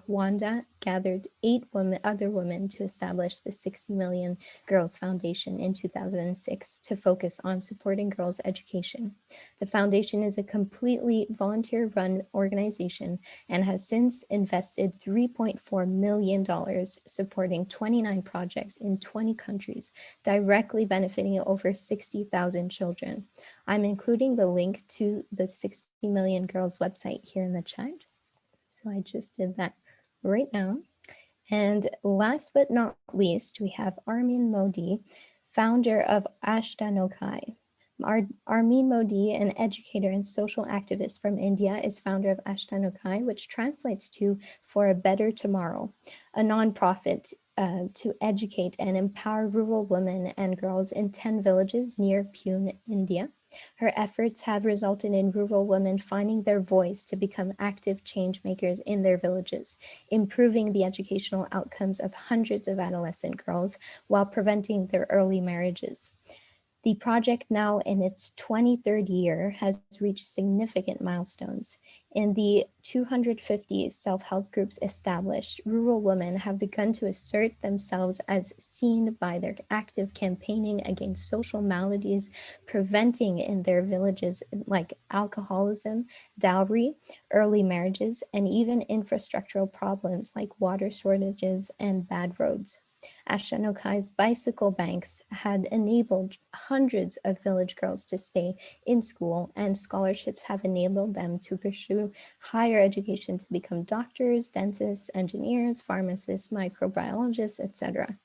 Wanda gathered 8 other women to establish the 60 Million Girls Foundation in 2006 to focus on supporting girls' education. The foundation is a completely volunteer-run organization and has since invested $3.4 million supporting 29 projects in 20 countries, directly benefiting over 60,000 children. I'm including the link to the 60 Million Girls website here in the chat. So I just did that right now. And last but not least, we have Armin Modi, founder of Ashtanokai. Armin Modi, an educator and social activist from India, is founder of Ashtanokai, which translates to For a Better Tomorrow, a nonprofit to educate and empower rural women and girls in 10 villages near Pune, India. Her efforts have resulted in rural women finding their voice to become active change makers in their villages, improving the educational outcomes of hundreds of adolescent girls while preventing their early marriages. The project, now in its 23rd year, has reached significant milestones. In the 250 self-help groups established, rural women have begun to assert themselves as seen by their active campaigning against social maladies preventing in their villages like alcoholism, dowry, early marriages, and even infrastructural problems like water shortages and bad roads. Ashtanokai bicycle banks had enabled hundreds of village girls to stay in school, and scholarships have enabled them to pursue higher education to become doctors, dentists, engineers, pharmacists, microbiologists, etc.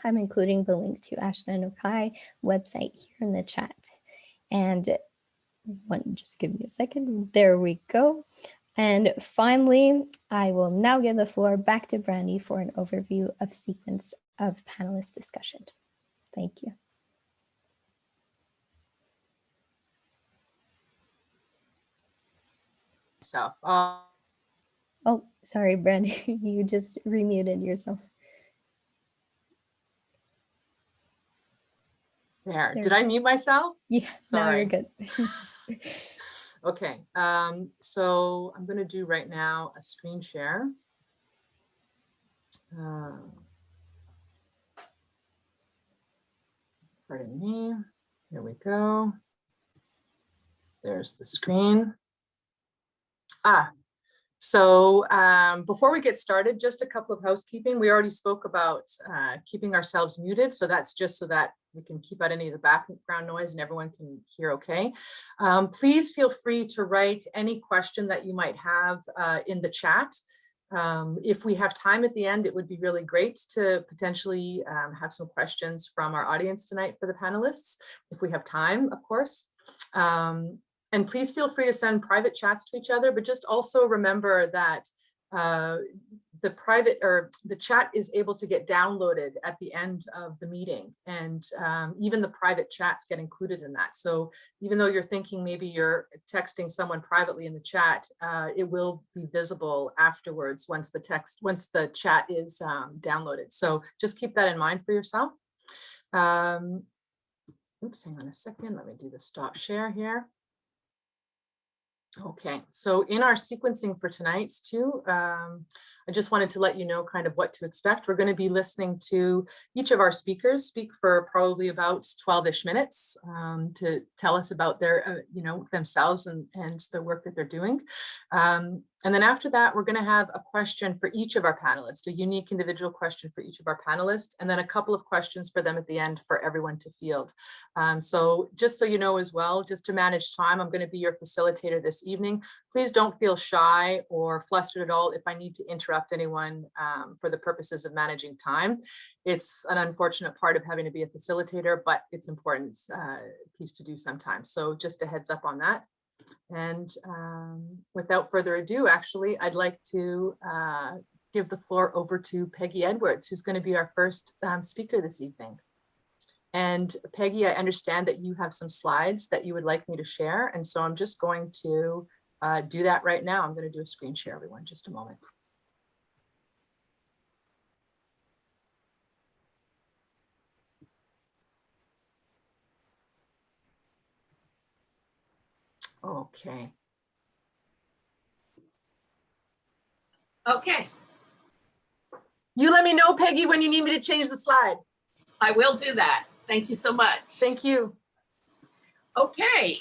I'm including the link to Ashtanokai website here in the chat. And just give me a second. There we go. And finally, I will now give the floor back to Brandy for an overview of sequence of panelist discussions. Thank you. Oh, sorry, Brandy, you just remuted yourself. There. Did I mute myself? Yeah, sorry. Now you're good. Okay, so I'm going to do right now a screen share. Pardon me. Here we go. There's the screen. So before we get started, just a couple of housekeeping. We already spoke about keeping ourselves muted. So that's just so that we can keep out any of the background noise and everyone can hear okay. Please feel free to write any question that you might have in the chat. If we have time at the end, it would be really great to potentially have some questions from our audience tonight for the panelists, if we have time, of course. And please feel free to send private chats to each other, but just also remember that the chat is able to get downloaded at the end of the meeting, and even the private chats get included in that. So even though you're thinking maybe you're texting someone privately in the chat, it will be visible afterwards once the chat is downloaded. So just keep that in mind for yourself. Oops, hang on a second. Let me do the stop share here. Okay, so in our sequencing for tonight too, I just wanted to let you know kind of what to expect. We're going to be listening to each of our speakers speak for probably about 12-ish minutes to tell us about their, themselves and the work that they're doing. And then after that, we're going to have a question for each of our panelists, a unique individual question for each of our panelists, and then a couple of questions for them at the end for everyone to field. So just so you know as well, just to manage time, I'm going to be your facilitator this evening. Please don't feel shy or flustered at all if I need to interrupt anyone for the purposes of managing time. It's an unfortunate part of having to be a facilitator, but it's important piece to do sometimes. So just a heads up on that. And without further ado, actually, I'd like to give the floor over to Peggy Edwards, who's going to be our first speaker this evening. And Peggy, I understand that you have some slides that you would like me to share. And so I'm just going to do that right now. I'm going to do a screen share, everyone, just a moment. Okay. Okay, You let me know, Peggy, when you need me to change the slide. I will do that. Thank you so much. Thank you. Okay,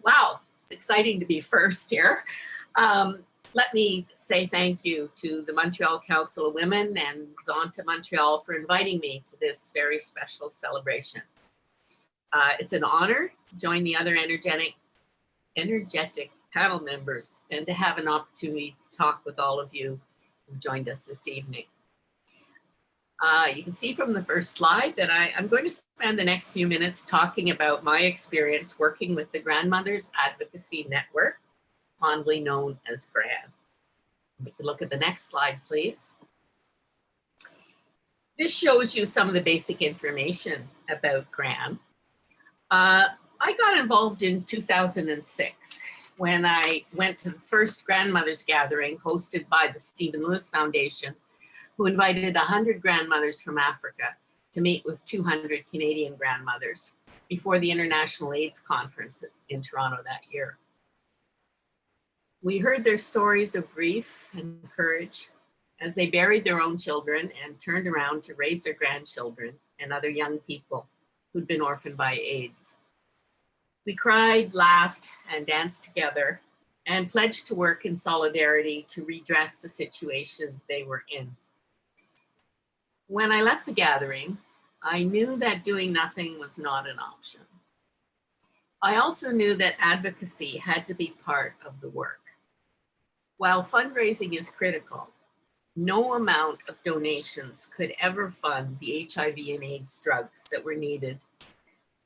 wow, it's exciting to be first here. Let me say thank you to the Montreal Council of Women and Zonta Montreal for inviting me to this very special celebration. It's an honor to join the other energetic panel members and to have an opportunity to talk with all of you who joined us this evening. You can see from the first slide that I'm going to spend the next few minutes talking about my experience working with the Grandmothers Advocacy Network, fondly known as GRAN. We can look at the next slide, please. This shows you some of the basic information about GRAN. I got involved in 2006 when I went to the first grandmothers gathering hosted by the Stephen Lewis Foundation, who invited 100 grandmothers from Africa to meet with 200 Canadian grandmothers before the International AIDS Conference in Toronto that year. We heard their stories of grief and courage as they buried their own children and turned around to raise their grandchildren and other young people who'd been orphaned by AIDS. We cried, laughed, and danced together and pledged to work in solidarity to redress the situation they were in. When I left the gathering, I knew that doing nothing was not an option. I also knew that advocacy had to be part of the work. While fundraising is critical, no amount of donations could ever fund the HIV and AIDS drugs that were needed,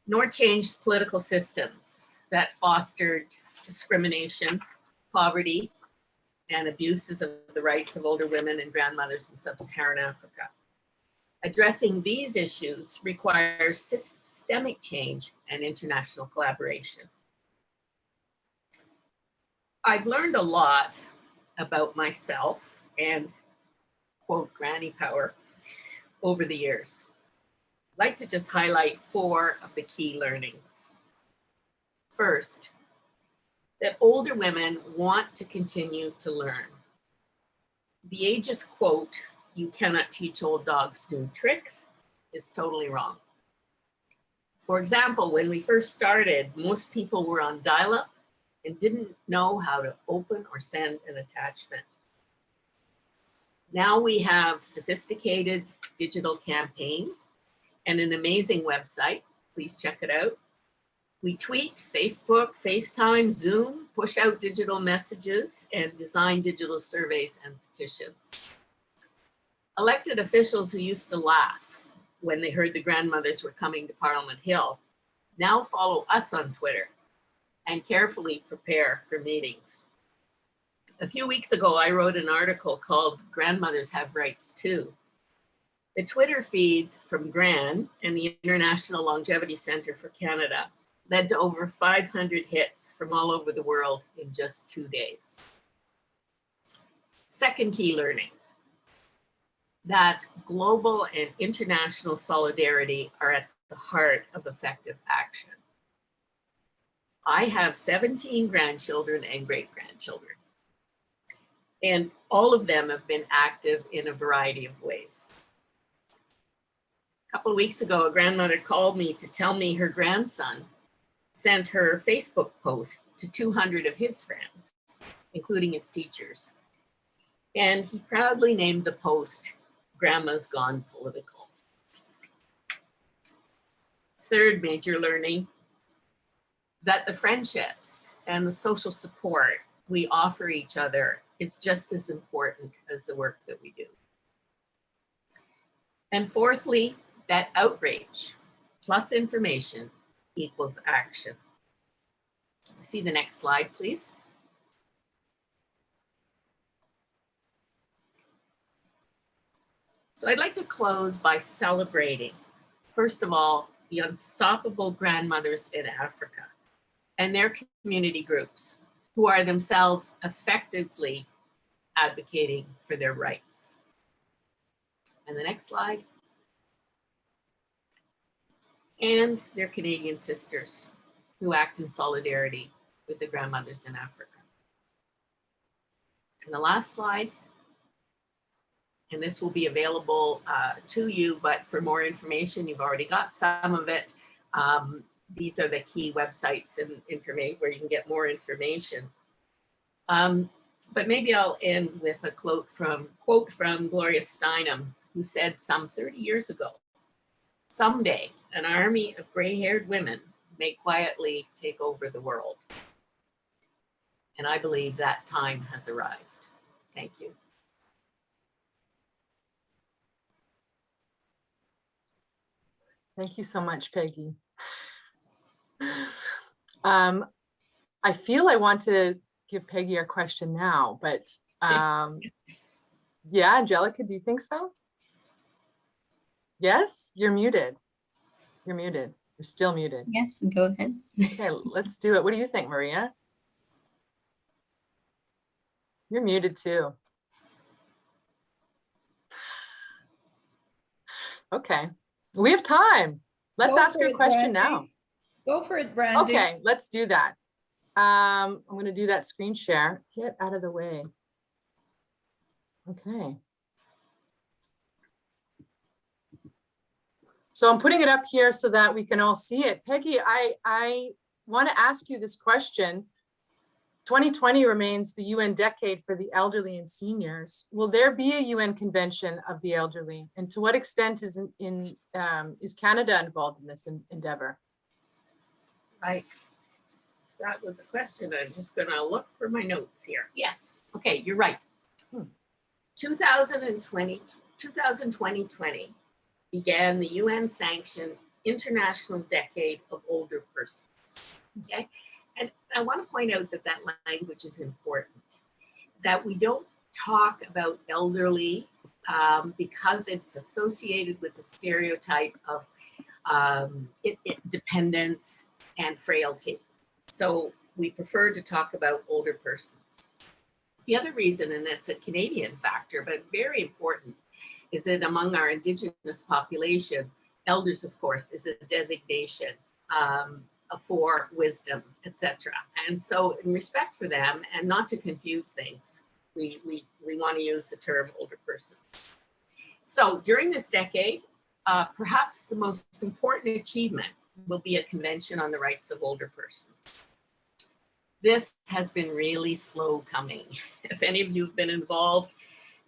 nor change political systems that fostered discrimination, poverty, and abuses of the rights of older women and grandmothers in sub-Saharan Africa. Addressing these issues requires systemic change and international collaboration. I've learned a lot about myself and, quote, granny power over the years. I'd like to just highlight 4 of the key learnings. First, that older women want to continue to learn. The ageist quote, "You cannot teach old dogs new tricks," is totally wrong. For example, when we first started, most people were on dial-up and didn't know how to open or send an attachment. Now we have sophisticated digital campaigns and an amazing website. Please check it out. We tweet, Facebook, FaceTime, Zoom, push out digital messages, and design digital surveys and petitions. Elected officials who used to laugh when they heard the grandmothers were coming to Parliament Hill now follow us on Twitter and carefully prepare for meetings. A few weeks ago, I wrote an article called "Grandmothers Have Rights Too." The Twitter feed from GRAN and the International Longevity Center for Canada led to over 500 hits from all over the world in just 2 days. Second key learning, that global and international solidarity are at the heart of effective action. I have 17 grandchildren and great-grandchildren, and all of them have been active in a variety of ways. A couple of weeks ago, a grandmother called me to tell me her grandson sent her Facebook post to 200 of his friends, including his teachers. And he proudly named the post, "Grandma's Gone Political." Third major learning, that the friendships and the social support we offer each other is just as important as the work that we do. And fourthly, that outreach plus information equals action. See the next slide, please. So I'd like to close by celebrating, first of all, the unstoppable grandmothers in Africa and their community groups who are themselves effectively advocating for their rights. And the next slide. And their Canadian sisters who act in solidarity with the grandmothers in Africa. And the last slide, and this will be available to you, but for more information, you've already got some of it. These are the key websites and information where you can get more information. But maybe I'll end with a quote from Gloria Steinem, who said some 30 years ago, "Someday an army of gray-haired women may quietly take over the world." And I believe that time has arrived. Thank you. Thank you so much, Peggy. I feel I want to give Peggy our question now, but yeah, Angelica, do you think so? Yes, you're muted. You're muted. You're still muted. Yes, go ahead. Okay, let's do it. What do you think, Maria? You're muted too. Okay, we have time. Let's ask her a question now. Go for it, Brandy. Okay, let's do that. I'm going to do that screen share. Get out of the way. Okay. So I'm putting it up here so that we can all see it. Peggy, I want to ask you this question. 2020 remains the UN decade for the elderly and seniors. Will there be a UN convention of the elderly? And to what extent is Canada involved in this endeavor? That was a question. I'm just going to look for my notes here. Yes. Okay, you're right. 2020 began the UN-sanctioned International Decade of Older Persons. Okay, and I want to point out that that language is important. That we don't talk about elderly because it's associated with the stereotype of dependence and frailty. So we prefer to talk about older persons. The other reason, and that's a Canadian factor, but very important, is that among our Indigenous population, elders, of course, is a designation for wisdom, etc. And so in respect for them, and not to confuse things, we want to use the term older persons. So during this decade, perhaps the most important achievement will be a convention on the rights of older persons. This has been really slow coming. If any of you have been involved,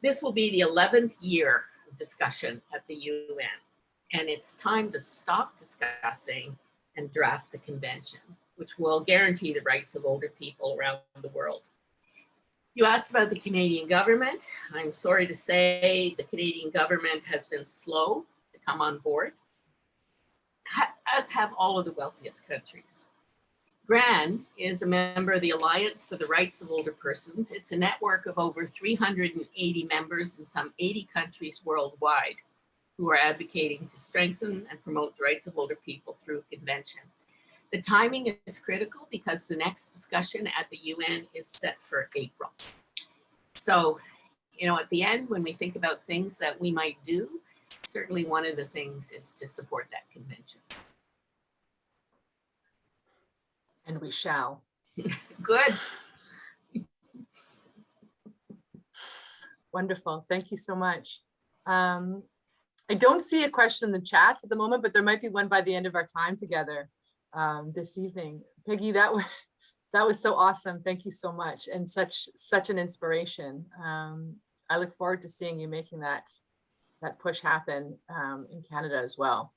this will be the 11th year of discussion at the UN, and it's time to stop discussing and draft the convention, which will guarantee the rights of older people around the world. You asked about the Canadian government. I'm sorry to say the Canadian government has been slow to come on board, as have all of the wealthiest countries. GRAN is a member of the Alliance for the Rights of Older Persons. It's a network of over 380 members in some 80 countries worldwide who are advocating to strengthen and promote the rights of older people through a convention. The timing is critical because the next discussion at the UN is set for April. So, at the end, when we think about things that we might do, certainly one of the things is to support that convention. And we shall. Good. Wonderful. Thank you so much. I don't see a question in the chat at the moment, but there might be one by the end of our time together this evening. Peggy, that was so awesome. Thank you so much. And such an inspiration. I look forward to seeing you making that push happen in Canada as well.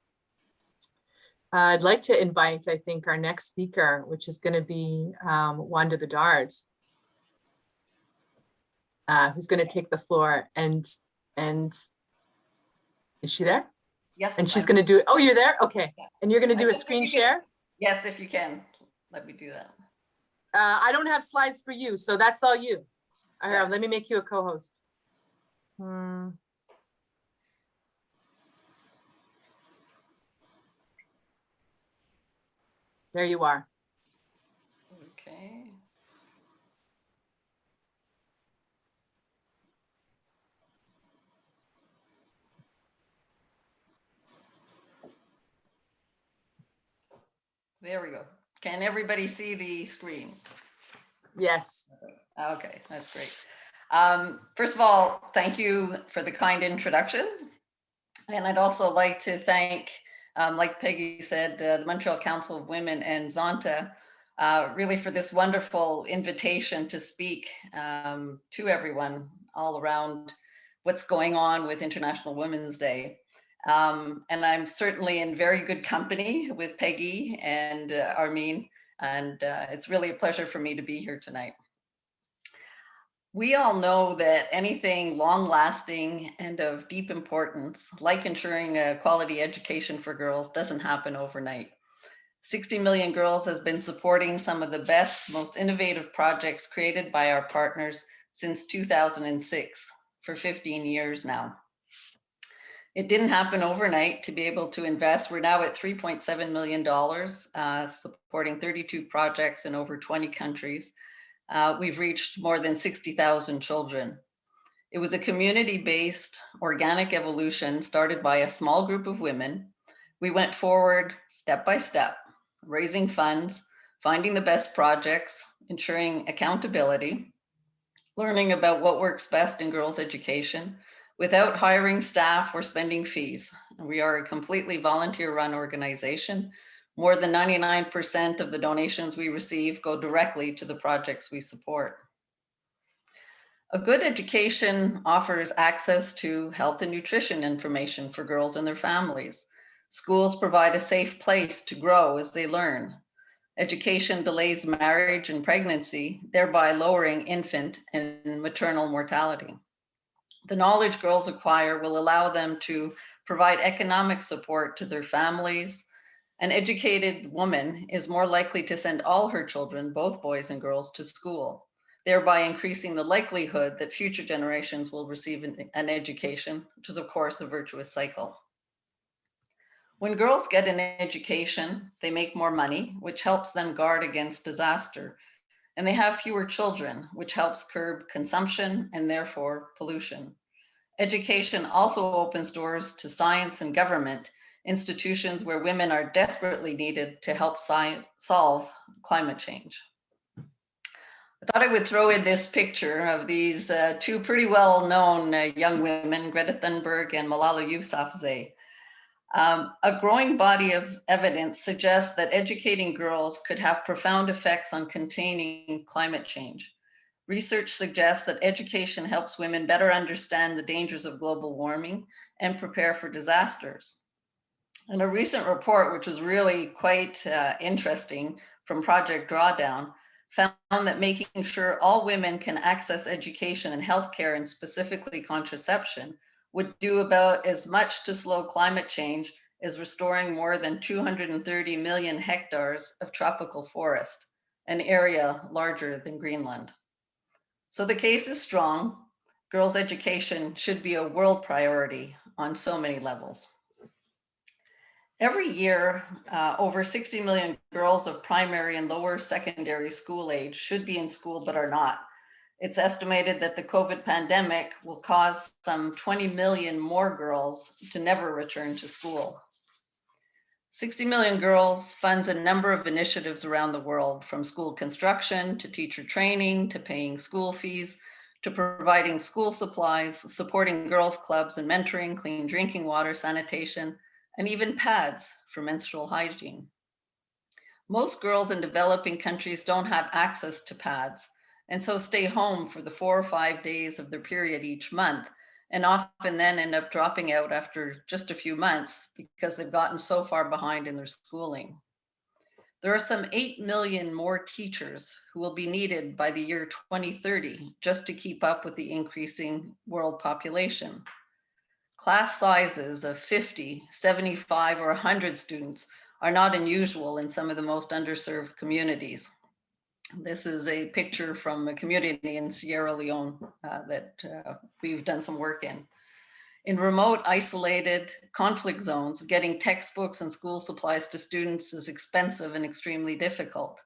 I'd like to invite, I think, our next speaker, which is going to be Wanda Bedard, who's going to take the floor. And is she there? Yes. And she's going to do it. Oh, you're there? Okay. And you're going to do a screen share? Yes, if you can. Let me do that. I don't have slides for you, so that's all you. All right, let me make you a co-host. There you are. Okay. There we go. Can everybody see the screen? Yes. Okay, that's great. First of all, thank you for the kind introduction. And I'd also like to thank, like Peggy said, the Montreal Council of Women and Zonta, really for this wonderful invitation to speak to everyone all around what's going on with International Women's Day. And I'm certainly in very good company with Peggy and Armin, and it's really a pleasure for me to be here tonight. We all know that anything long-lasting and of deep importance, like ensuring a quality education for girls, doesn't happen overnight. 60 Million Girls has been supporting some of the best, most innovative projects created by our partners since 2006, for 15 years now. It didn't happen overnight to be able to invest. We're now at $3.7 million, supporting 32 projects in over 20 countries. We've reached more than 60,000 children. It was a community-based organic evolution started by a small group of women. We went forward step by step, raising funds, finding the best projects, ensuring accountability, learning about what works best in girls' education without hiring staff or spending fees. We are a completely volunteer-run organization. More than 99% of the donations we receive go directly to the projects we support. A good education offers access to health and nutrition information for girls and their families. Schools provide a safe place to grow as they learn. Education delays marriage and pregnancy, thereby lowering infant and maternal mortality. The knowledge girls acquire will allow them to provide economic support to their families. An educated woman is more likely to send all her children, both boys and girls, to school, thereby increasing the likelihood that future generations will receive an education, which is of course a virtuous cycle. When girls get an education, they make more money, which helps them guard against disaster, and they have fewer children, which helps curb consumption and therefore pollution. Education also opens doors to science and government, institutions where women are desperately needed to help solve climate change. I thought I would throw in this picture of these two pretty well-known young women, Greta Thunberg and Malala Yousafzai. A growing body of evidence suggests that educating girls could have profound effects on containing climate change. Research suggests that education helps women better understand the dangers of global warming and prepare for disasters. And a recent report, which was really quite interesting, from Project Drawdown, found that making sure all women can access education and healthcare, and specifically contraception, would do about as much to slow climate change as restoring more than 230 million hectares of tropical forest, an area larger than Greenland. So the case is strong. Girls' education should be a world priority on so many levels. Every year, over 60 million girls of primary and lower secondary school age should be in school but are not. It's estimated that the COVID pandemic will cause some 20 million more girls to never return to school. 60 Million Girls funds a number of initiatives around the world, from school construction to teacher training to paying school fees to providing school supplies, supporting girls' clubs and mentoring, clean drinking water, sanitation, and even pads for menstrual hygiene. Most girls in developing countries don't have access to pads, and so stay home for the 4 or 5 days of their period each month, and often then end up dropping out after just a few months because they've gotten so far behind in their schooling. There are some 8 million more teachers who will be needed by the year 2030 just to keep up with the increasing world population. Class sizes of 50, 75, or 100 students are not unusual in some of the most underserved communities. This is a picture from a community in Sierra Leone that we've done some work in. In remote, isolated conflict zones, getting textbooks and school supplies to students is expensive and extremely difficult.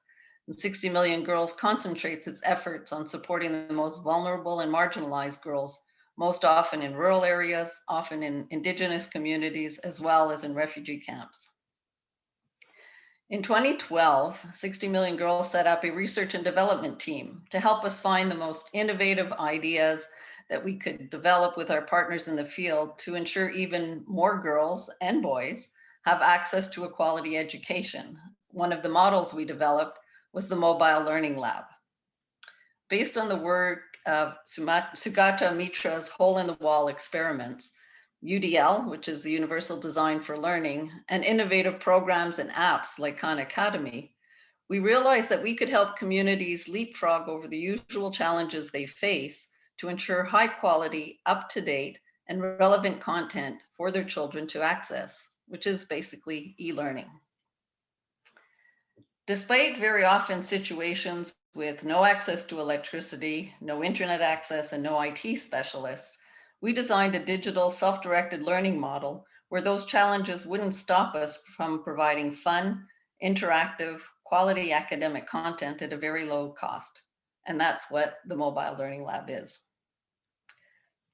And 60 Million Girls concentrates its efforts on supporting the most vulnerable and marginalized girls, most often in rural areas, often in indigenous communities, as well as in refugee camps. In 2012, 60 Million Girls set up a research and development team to help us find the most innovative ideas that we could develop with our partners in the field to ensure even more girls and boys have access to a quality education. One of the models we developed was the Mobile Learning Lab. Based on the work of Sugata Mitra's hole-in-the-wall experiments, UDL, which is the Universal Design for Learning, and innovative programs and apps like Khan Academy, we realized that we could help communities leapfrog over the usual challenges they face to ensure high quality, up-to-date, and relevant content for their children to access, which is basically e-learning. Despite very often situations with no access to electricity, no internet access, and no IT specialists, we designed a digital self-directed learning model where those challenges wouldn't stop us from providing fun, interactive, quality academic content at a very low cost. And that's what the Mobile Learning Lab is.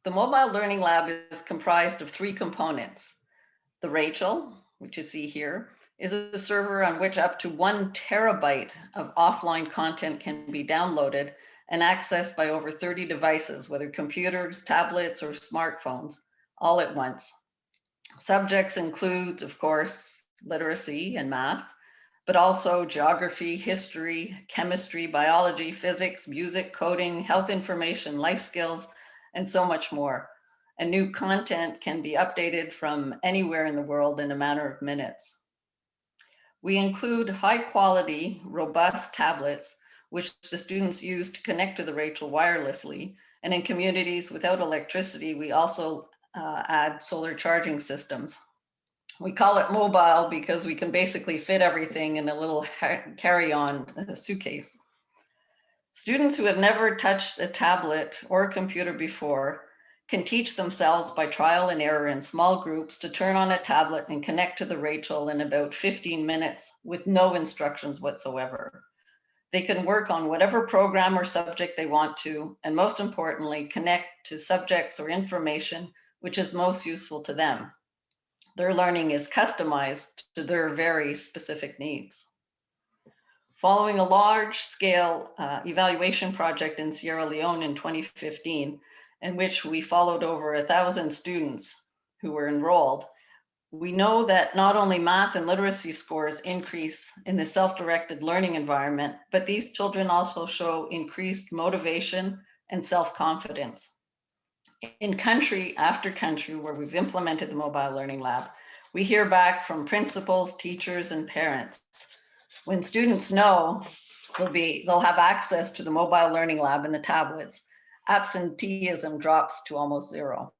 The Mobile Learning Lab is comprised of 3 components. The Rachel, which you see here, is a server on which up to 1 terabyte of offline content can be downloaded and accessed by over 30 devices, whether computers, tablets, or smartphones, all at once. Subjects include, of course, literacy and math, but also geography, history, chemistry, biology, physics, music, coding, health information, life skills, and so much more. And new content can be updated from anywhere in the world in a matter of minutes. We include high quality, robust tablets, which the students use to connect to the Rachel wirelessly. And in communities without electricity, we also add solar charging systems. We call it mobile because we can basically fit everything in a little carry-on suitcase. Students who have never touched a tablet or a computer before can teach themselves by trial and error in small groups to turn on a tablet and connect to the Rachel in about 15 minutes with no instructions whatsoever. They can work on whatever program or subject they want to, and most importantly, connect to subjects or information which is most useful to them. Their learning is customized to their very specific needs. Following a large-scale evaluation project in Sierra Leone in 2015, in which we followed over 1,000 students who were enrolled, we know that not only math and literacy scores increase in the self-directed learning environment, but these children also show increased motivation and self-confidence. In country after country where we've implemented the Mobile Learning Lab, we hear back from principals, teachers, and parents. When students know they'll have access to the Mobile Learning Lab and the tablets, absenteeism drops to almost 0.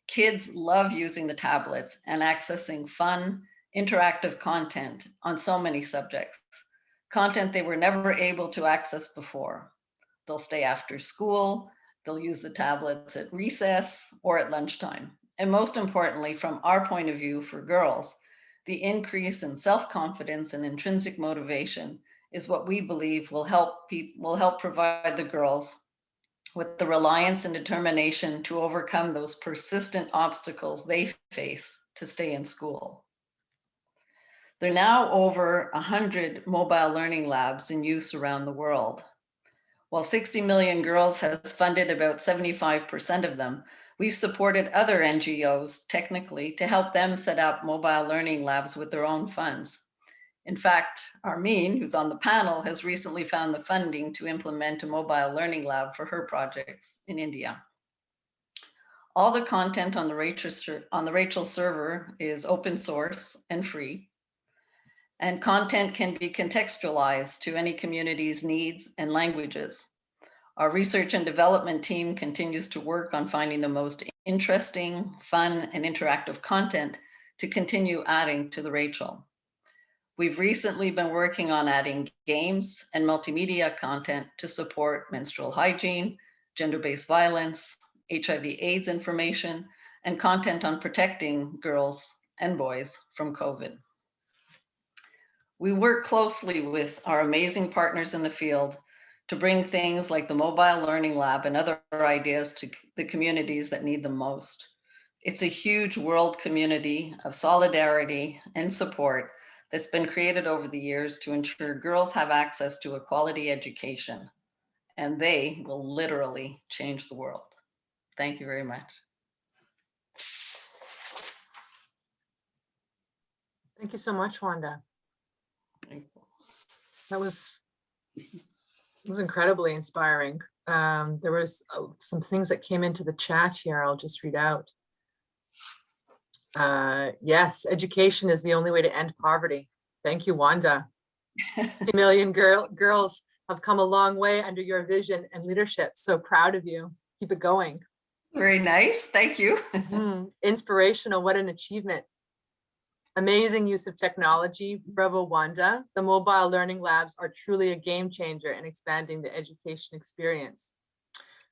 Kids love using the tablets and accessing fun, interactive content on so many subjects, content they were never able to access before. They'll stay after school, they'll use the tablets at recess or at lunchtime. And most importantly, from our point of view for girls, the increase in self-confidence and intrinsic motivation is what we believe will help provide the girls with the reliance and determination to overcome those persistent obstacles they face to stay in school. There are now over 100 mobile learning labs in use around the world. While 60 Million Girls has funded about 75% of them, we've supported other NGOs technically to help them set up mobile learning labs with their own funds. In fact, Armin, who's on the panel, has recently found the funding to implement a mobile learning lab for her projects in India. All the content on the Rachel server is open source and free, and content can be contextualized to any community's needs and languages. Our research and development team continues to work on finding the most interesting, fun, and interactive content to continue adding to the Rachel. We've recently been working on adding games and multimedia content to support menstrual hygiene, gender-based violence, HIV/AIDS information, and content on protecting girls and boys from COVID. We work closely with our amazing partners in the field to bring things like the Mobile Learning Lab and other ideas to the communities that need them most. It's a huge world community of solidarity and support that's been created over the years to ensure girls have access to a quality education, and they will literally change the world. Thank you very much. Thank you so much, Wanda. That was incredibly inspiring. There was some things that came into the chat here. I'll just read out. Yes, education is the only way to end poverty. Thank you, Wanda. 60 million girls have come a long way under your vision and leadership. So proud of you. Keep it going. Very nice. Thank you. Inspirational. What an achievement. Amazing use of technology. Bravo, Wanda. The mobile learning labs are truly a game changer in expanding the education experience.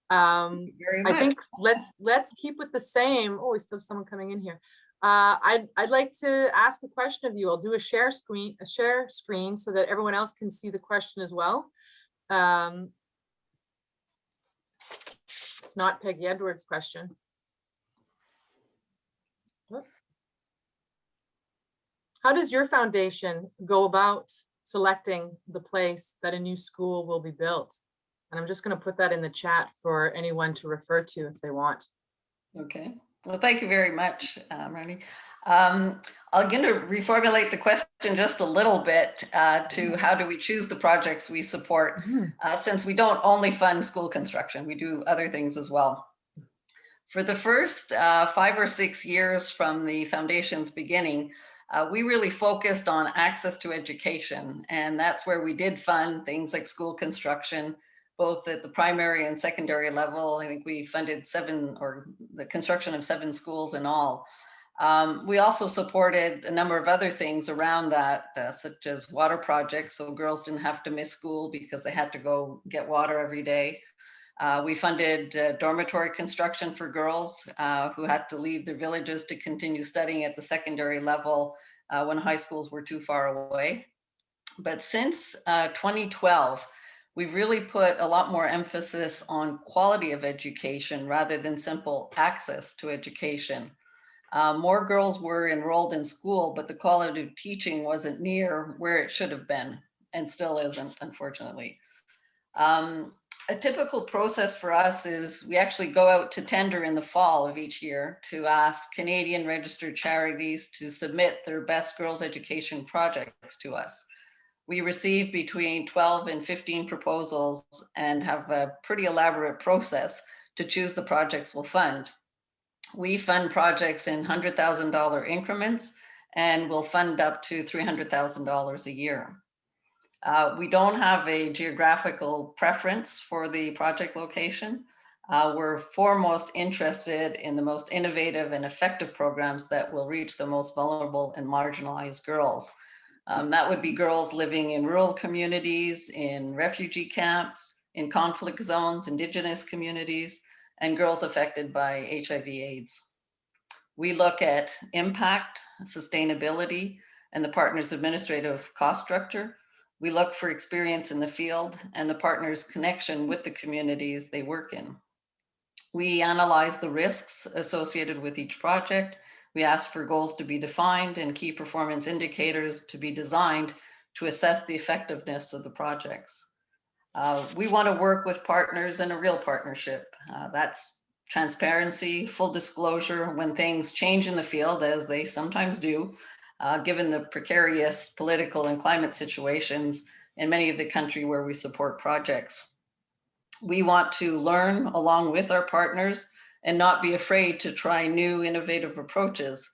I think let's keep with the same. Oh, we still have someone coming in here. I'd like to ask a question of you. I'll do a share screen so that everyone else can see the question as well. It's not Peggy Edwards' question. How does your foundation go about selecting the place that a new school will be built? And I'm just going to put that in the chat for anyone to refer to if they want. Okay. Well, thank you very much, Marnie. I'm going to reformulate the question just a little bit to how do we choose the projects we support, since we don't only fund school construction, we do other things as well. For the first 5 or 6 years from the foundation's beginning, we really focused on access to education, and that's where we did fund things like school construction, both at the primary and secondary level. I think we funded the construction of 7 schools in all. We also supported a number of other things around that, such as water projects, so girls didn't have to miss school because they had to go get water every day. We funded dormitory construction for girls who had to leave their villages to continue studying at the secondary level when high schools were too far away. But since 2012, we've really put a lot more emphasis on quality of education rather than simple access to education. More girls were enrolled in school, but the quality of teaching wasn't near where it should have been, and still isn't, unfortunately. A typical process for us is we actually go out to tender in the fall of each year to ask Canadian registered charities to submit their best girls' education projects to us. We receive between 12 and 15 proposals and have a pretty elaborate process to choose the projects we'll fund. We fund projects in $100,000 increments and will fund up to $300,000 a year. We don't have a geographical preference for the project location. We're foremost interested in the most innovative and effective programs that will reach the most vulnerable and marginalized girls. That would be girls living in rural communities, in refugee camps, in conflict zones, Indigenous communities, and girls affected by HIV/AIDS. We look at impact, sustainability, and the partner's administrative cost structure. We look for experience in the field and the partner's connection with the communities they work in. We analyze the risks associated with each project. We ask for goals to be defined and key performance indicators to be designed to assess the effectiveness of the projects. We want to work with partners in a real partnership. That's transparency, full disclosure when things change in the field, as they sometimes do, given the precarious political and climate situations in many of the country where we support projects. We want to learn along with our partners and not be afraid to try new innovative approaches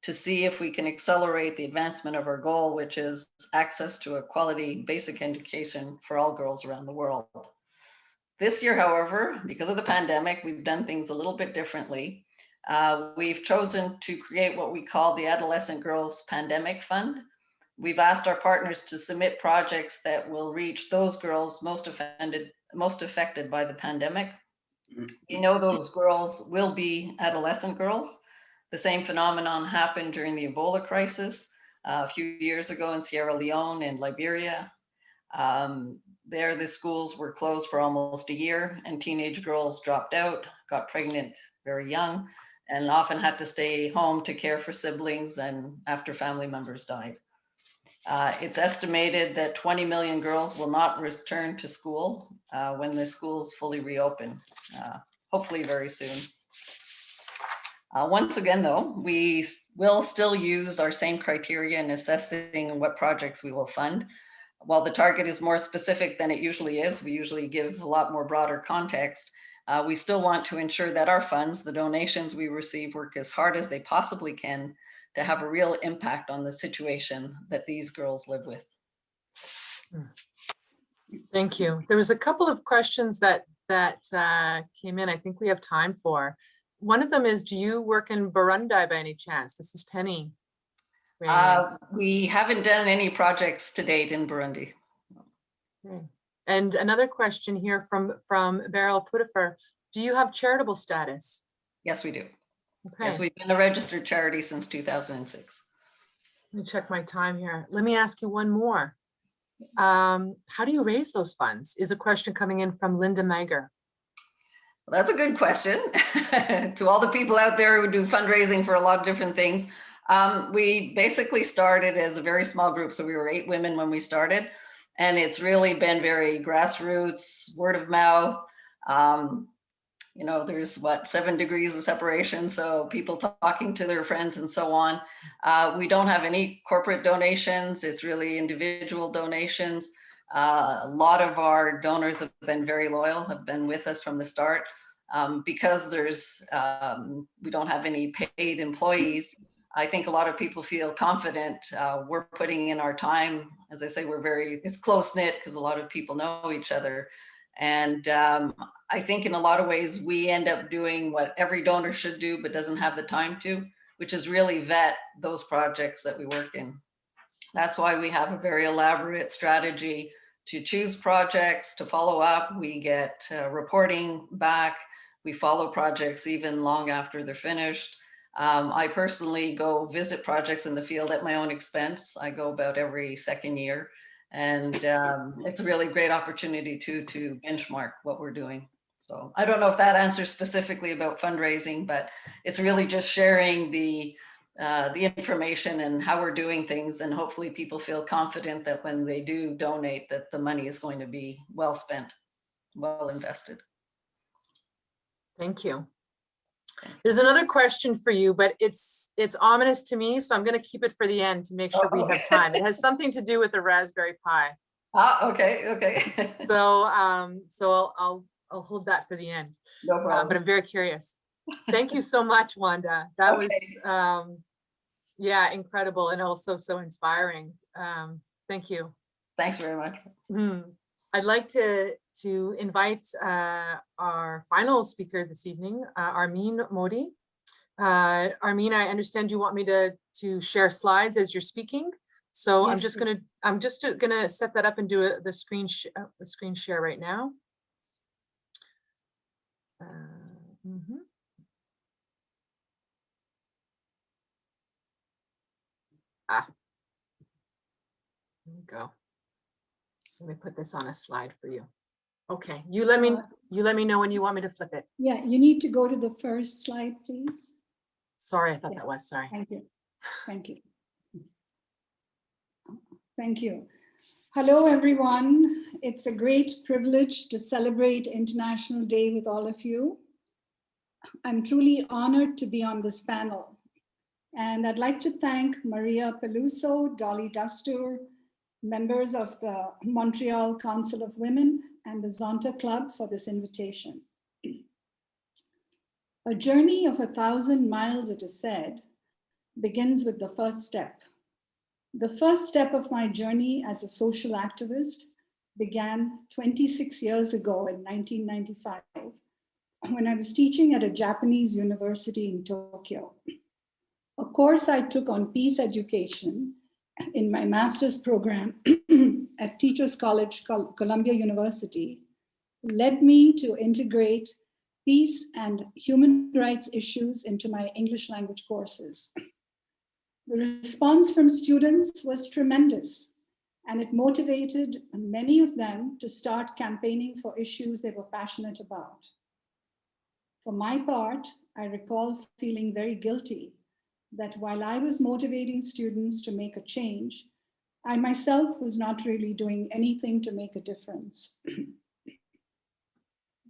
to see if we can accelerate the advancement of our goal, which is access to a quality basic education for all girls around the world. This year, however, because of the pandemic, we've done things a little bit differently. We've chosen to create what we call the Adolescent Girls Pandemic Fund. We've asked our partners to submit projects that will reach those girls most affected by the pandemic. We know those girls will be adolescent girls. The same phenomenon happened during the Ebola crisis a few years ago in Sierra Leone and Liberia. There, the schools were closed for almost a year, and teenage girls dropped out, got pregnant very young, and often had to stay home to care for siblings and after family members died. It's estimated that 20 million girls will not return to school when the schools fully reopen, hopefully very soon. Once again, though, we will still use our same criteria in assessing what projects we will fund. While the target is more specific than it usually is, we usually give a lot more broader context. We still want to ensure that our funds, the donations we receive, work as hard as they possibly can to have a real impact on the situation that these girls live with. Thank you. There was a couple of questions that came in. I think we have time for. One of them is, do you work in Burundi by any chance? This is Penny. We haven't done any projects to date in Burundi. Okay. And another question here from Beryl Putifer. Do you have charitable status? Yes, we do. Okay. Yes, we've been a registered charity since 2006. Let me check my time here. Let me ask you one more. How do you raise those funds? Is a question coming in from Linda Mager. Well, that's a good question. To all the people out there who do fundraising for a lot of different things. We basically started as a very small group. So we were 8 women when we started. And it's really been very grassroots, word of mouth. You know, there's 7 degrees of separation. So people talking to their friends and so on. We don't have any corporate donations. It's really individual donations. A lot of our donors have been very loyal, have been with us from the start. Because we don't have any paid employees, I think a lot of people feel confident. We're putting in our time. As I say, it's close knit because a lot of people know each other. And I think in a lot of ways, we end up doing what every donor should do, but doesn't have the time to, which is really vet those projects that we work in. That's why we have a very elaborate strategy to choose projects, to follow up. We get reporting back. We follow projects even long after they're finished. I personally go visit projects in the field at my own expense. I go about every second year. And it's a really great opportunity to benchmark what we're doing. So I don't know if that answers specifically about fundraising, but it's really just sharing the information and how we're doing things, and hopefully people feel confident that when they do donate, that the money is going to be well spent, well invested. Thank you. There's another question for you, but it's ominous to me, so I'm going to keep it for the end to make sure we have time. It has something to do with the Raspberry Pi. Okay. So I'll hold that for the end. No problem. But I'm very curious. Thank you so much, Wanda. That was yeah, incredible, and also so inspiring. Thank you. Thanks very much. I'd like to invite our final speaker this evening, Armin Modi. Armin, I understand you want me to share slides as you're speaking. So yes, I'm just gonna set that up and do the screen share right now. Here we go. Let me put this on a slide for you. Okay, you let me know when you want me to flip it. Yeah, you need to go to the first slide, please. Sorry, I thought that was, sorry. Thank you. Thank you. Thank you. Hello, everyone. It's a great privilege to celebrate International Day with all of you. I'm truly honored to be on this panel. And I'd like to thank Maria Peluso, Dolly Dastur, members of the Montreal Council of Women, and the Zonta Club for this invitation. A journey of 1,000 miles, it is said, begins with the first step. The first step of my journey as a social activist began 26 years ago in 1995, when I was teaching at a Japanese university in Tokyo. A course I took on peace education in my master's program at Teachers College, Columbia University, led me to integrate peace and human rights issues into my English language courses. The response from students was tremendous, and it motivated many of them to start campaigning for issues they were passionate about. For my part, I recall feeling very guilty that while I was motivating students to make a change, I myself was not really doing anything to make a difference.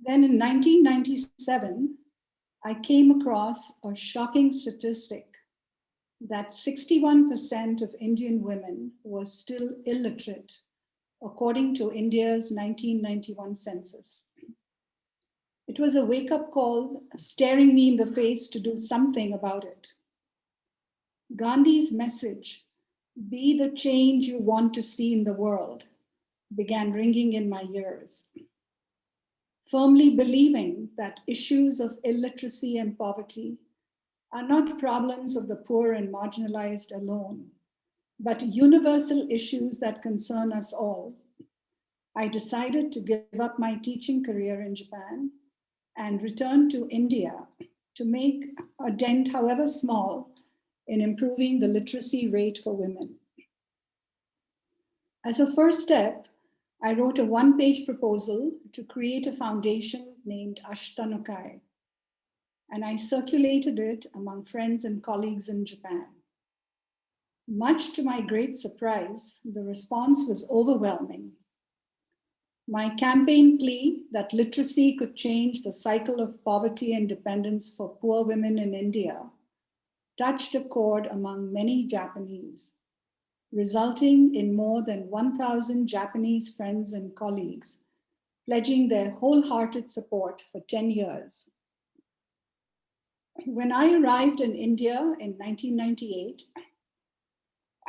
Then in 1997, I came across a shocking statistic that 61% of Indian women were still illiterate, according to India's 1991 census. It was a wake-up call, staring me in the face to do something about it. Gandhi's message, "Be the change you want to see in the world," began ringing in my ears. Firmly believing that issues of illiteracy and poverty are not problems of the poor and marginalized alone, but universal issues that concern us all, I decided to give up my teaching career in Japan and return to India to make a dent, however small, in improving the literacy rate for women. As a first step, I wrote a one-page proposal to create a foundation named Ashtanokai, and I circulated it among friends and colleagues in Japan. Much to my great surprise, the response was overwhelming. My campaign plea that literacy could change the cycle of poverty and dependence for poor women in India touched a chord among many Japanese, resulting in more than 1,000 Japanese friends and colleagues pledging their wholehearted support for 10 years. When I arrived in India in 1998,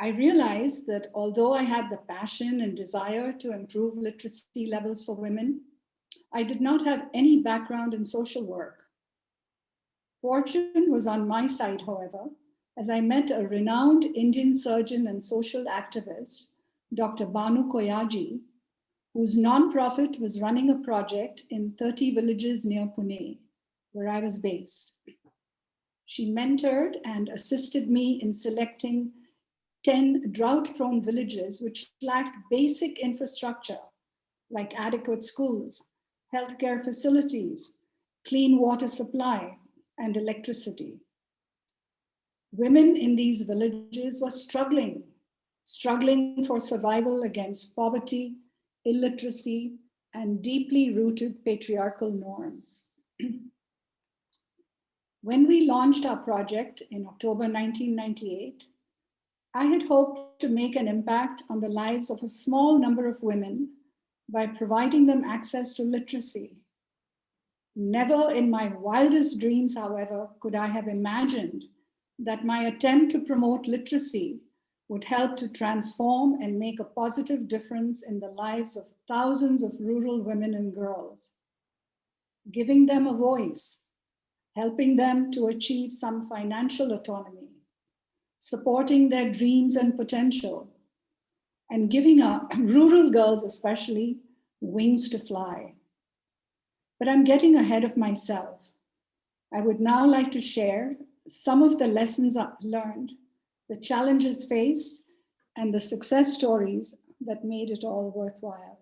I realized that although I had the passion and desire to improve literacy levels for women, I did not have any background in social work. Fortune was on my side, however, as I met a renowned Indian surgeon and social activist, Dr. Banu Koyaji, whose nonprofit was running a project in 30 villages near Pune, where I was based. She mentored and assisted me in selecting 10 drought-prone villages which lacked basic infrastructure like adequate schools, healthcare facilities, clean water supply, and electricity. Women in these villages were struggling for survival against poverty, illiteracy, and deeply rooted patriarchal norms. When we launched our project in October 1998, I had hoped to make an impact on the lives of a small number of women by providing them access to literacy. Never in my wildest dreams, however, could I have imagined that my attempt to promote literacy would help to transform and make a positive difference in the lives of thousands of rural women and girls, giving them a voice, helping them to achieve some financial autonomy, supporting their dreams and potential, and giving our rural girls especially wings to fly. But I'm getting ahead of myself. I would now like to share some of the lessons I've learned, the challenges faced, and the success stories that made it all worthwhile.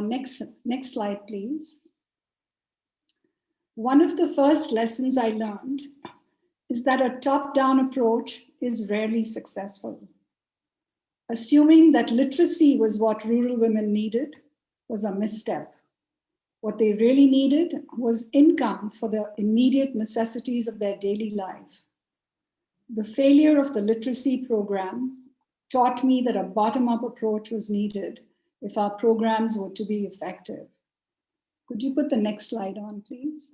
Next slide, please. One of the first lessons I learned is that a top-down approach is rarely successful. Assuming that literacy was what rural women needed was a misstep. What they really needed was income for the immediate necessities of their daily life. The failure of the literacy program taught me that a bottom-up approach was needed if our programs were to be effective. Could you put the next slide on, please?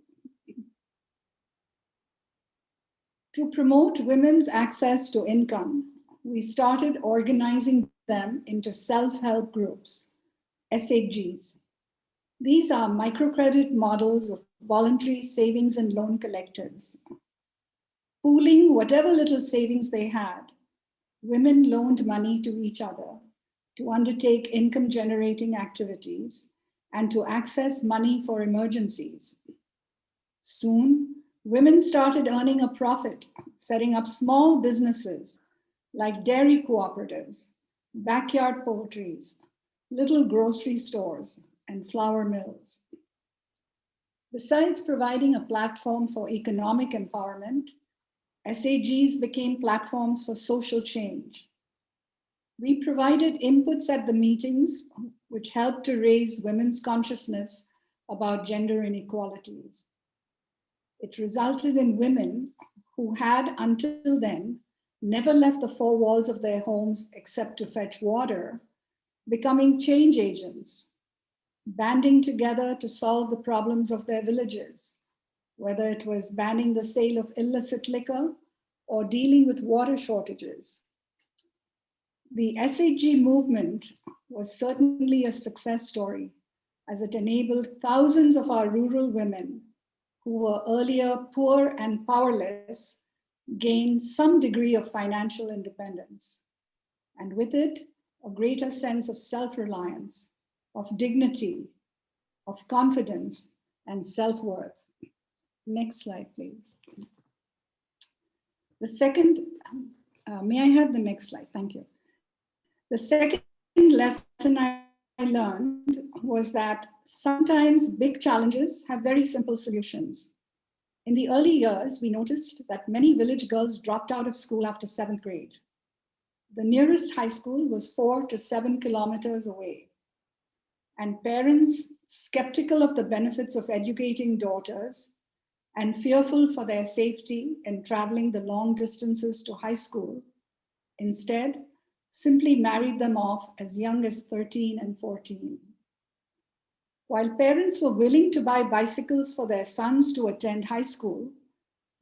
To promote women's access to income, we started organizing them into self-help groups, SHGs. These are microcredit models of voluntary savings and loan collectives. Pooling whatever little savings they had, women loaned money to each other to undertake income-generating activities and to access money for emergencies. Soon, women started earning a profit, setting up small businesses like dairy cooperatives, backyard poultries, little grocery stores, and flour mills. Besides providing a platform for economic empowerment, SAGs became platforms for social change. We provided inputs at the meetings, which helped to raise women's consciousness about gender inequalities. It resulted in women who had until then never left the four walls of their homes except to fetch water, becoming change agents, banding together to solve the problems of their villages, whether it was banning the sale of illicit liquor or dealing with water shortages. The SHG movement was certainly a success story, as it enabled thousands of our rural women who were earlier poor and powerless gain some degree of financial independence, and with it, a greater sense of self-reliance, of dignity, of confidence, and self-worth. Next slide, please. The second, may I have the next slide? Thank you. The second lesson I learned was that sometimes big challenges have very simple solutions. In the early years, we noticed that many village girls dropped out of school after 7th grade. The nearest high school was 4 to 7 kilometers away. And parents, skeptical of the benefits of educating daughters and fearful for their safety in traveling the long distances to high school, instead simply married them off as young as 13 and 14. While parents were willing to buy bicycles for their sons to attend high school,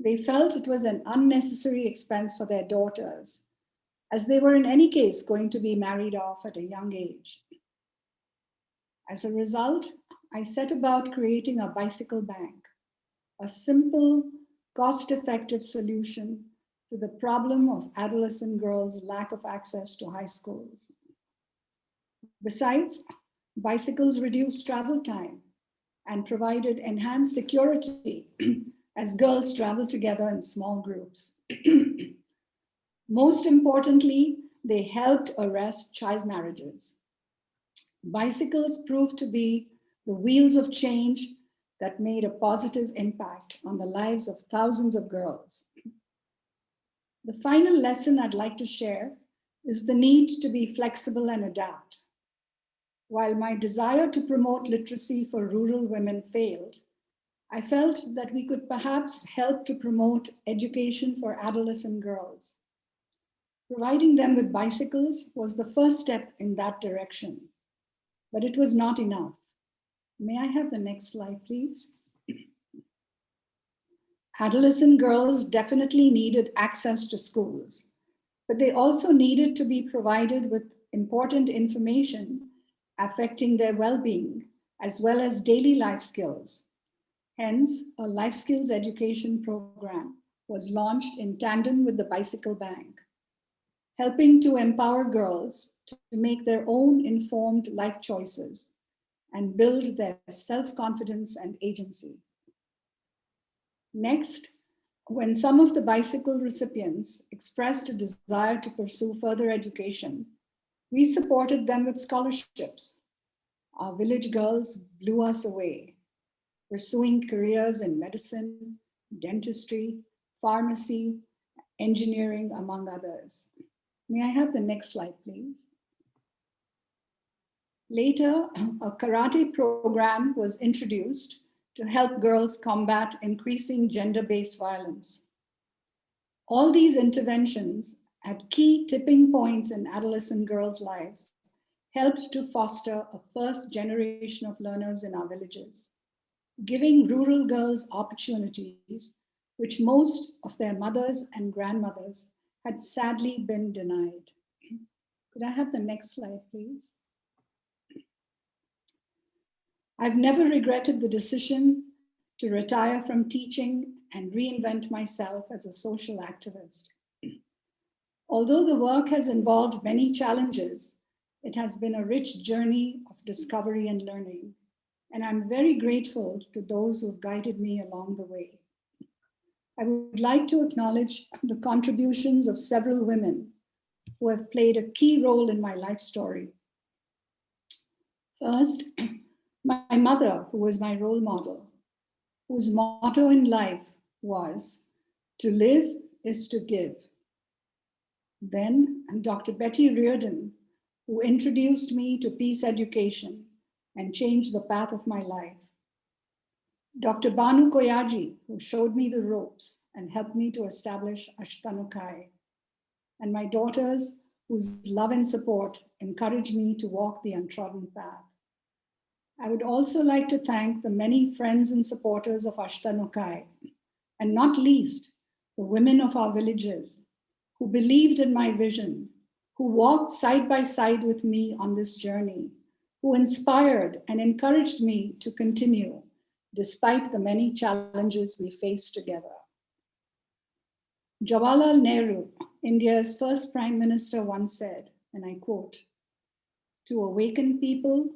they felt it was an unnecessary expense for their daughters, as they were in any case going to be married off at a young age. As a result, I set about creating a bicycle bank, a simple, cost-effective solution to the problem of adolescent girls' lack of access to high schools. Besides, bicycles reduced travel time and provided enhanced security as girls travel together in small groups. Most importantly, they helped arrest child marriages. Bicycles proved to be the wheels of change that made a positive impact on the lives of thousands of girls. The final lesson I'd like to share is the need to be flexible and adapt. While my desire to promote literacy for rural women failed, I felt that we could perhaps help to promote education for adolescent girls. Providing them with bicycles was the first step in that direction, but it was not enough. May I have the next slide, please? Adolescent girls definitely needed access to schools, but they also needed to be provided with important information affecting their well-being, as well as daily life skills. Hence, a life skills education program was launched in tandem with the Bicycle Bank, helping to empower girls to make their own informed life choices and build their self-confidence and agency. Next, when some of the bicycle recipients expressed a desire to pursue further education, we supported them with scholarships. Our village girls blew us away, pursuing careers in medicine, dentistry, pharmacy, engineering, among others. May I have the next slide, please? Later, a karate program was introduced to help girls combat increasing gender-based violence. All these interventions at key tipping points in adolescent girls' lives helped to foster a first generation of learners in our villages, giving rural girls opportunities which most of their mothers and grandmothers had sadly been denied. Could I have the next slide, please? I've never regretted the decision to retire from teaching and reinvent myself as a social activist. Although the work has involved many challenges, it has been a rich journey of discovery and learning, and I'm very grateful to those who have guided me along the way. I would like to acknowledge the contributions of several women who have played a key role in my life story. First, my mother, who was my role model, whose motto in life was, "To live is to give." Then Dr. Betty Reardon, who introduced me to peace education and changed the path of my life. Dr. Banu Koyaji, who showed me the ropes and helped me to establish Ashtanokai. And my daughters, whose love and support encouraged me to walk the untrodden path. I would also like to thank the many friends and supporters of Ashtanokai, and not least, the women of our villages who believed in my vision, who walked side by side with me on this journey, who inspired and encouraged me to continue despite the many challenges we face together. Jawaharlal Nehru, India's first Prime Minister, once said, and I quote, "To awaken people,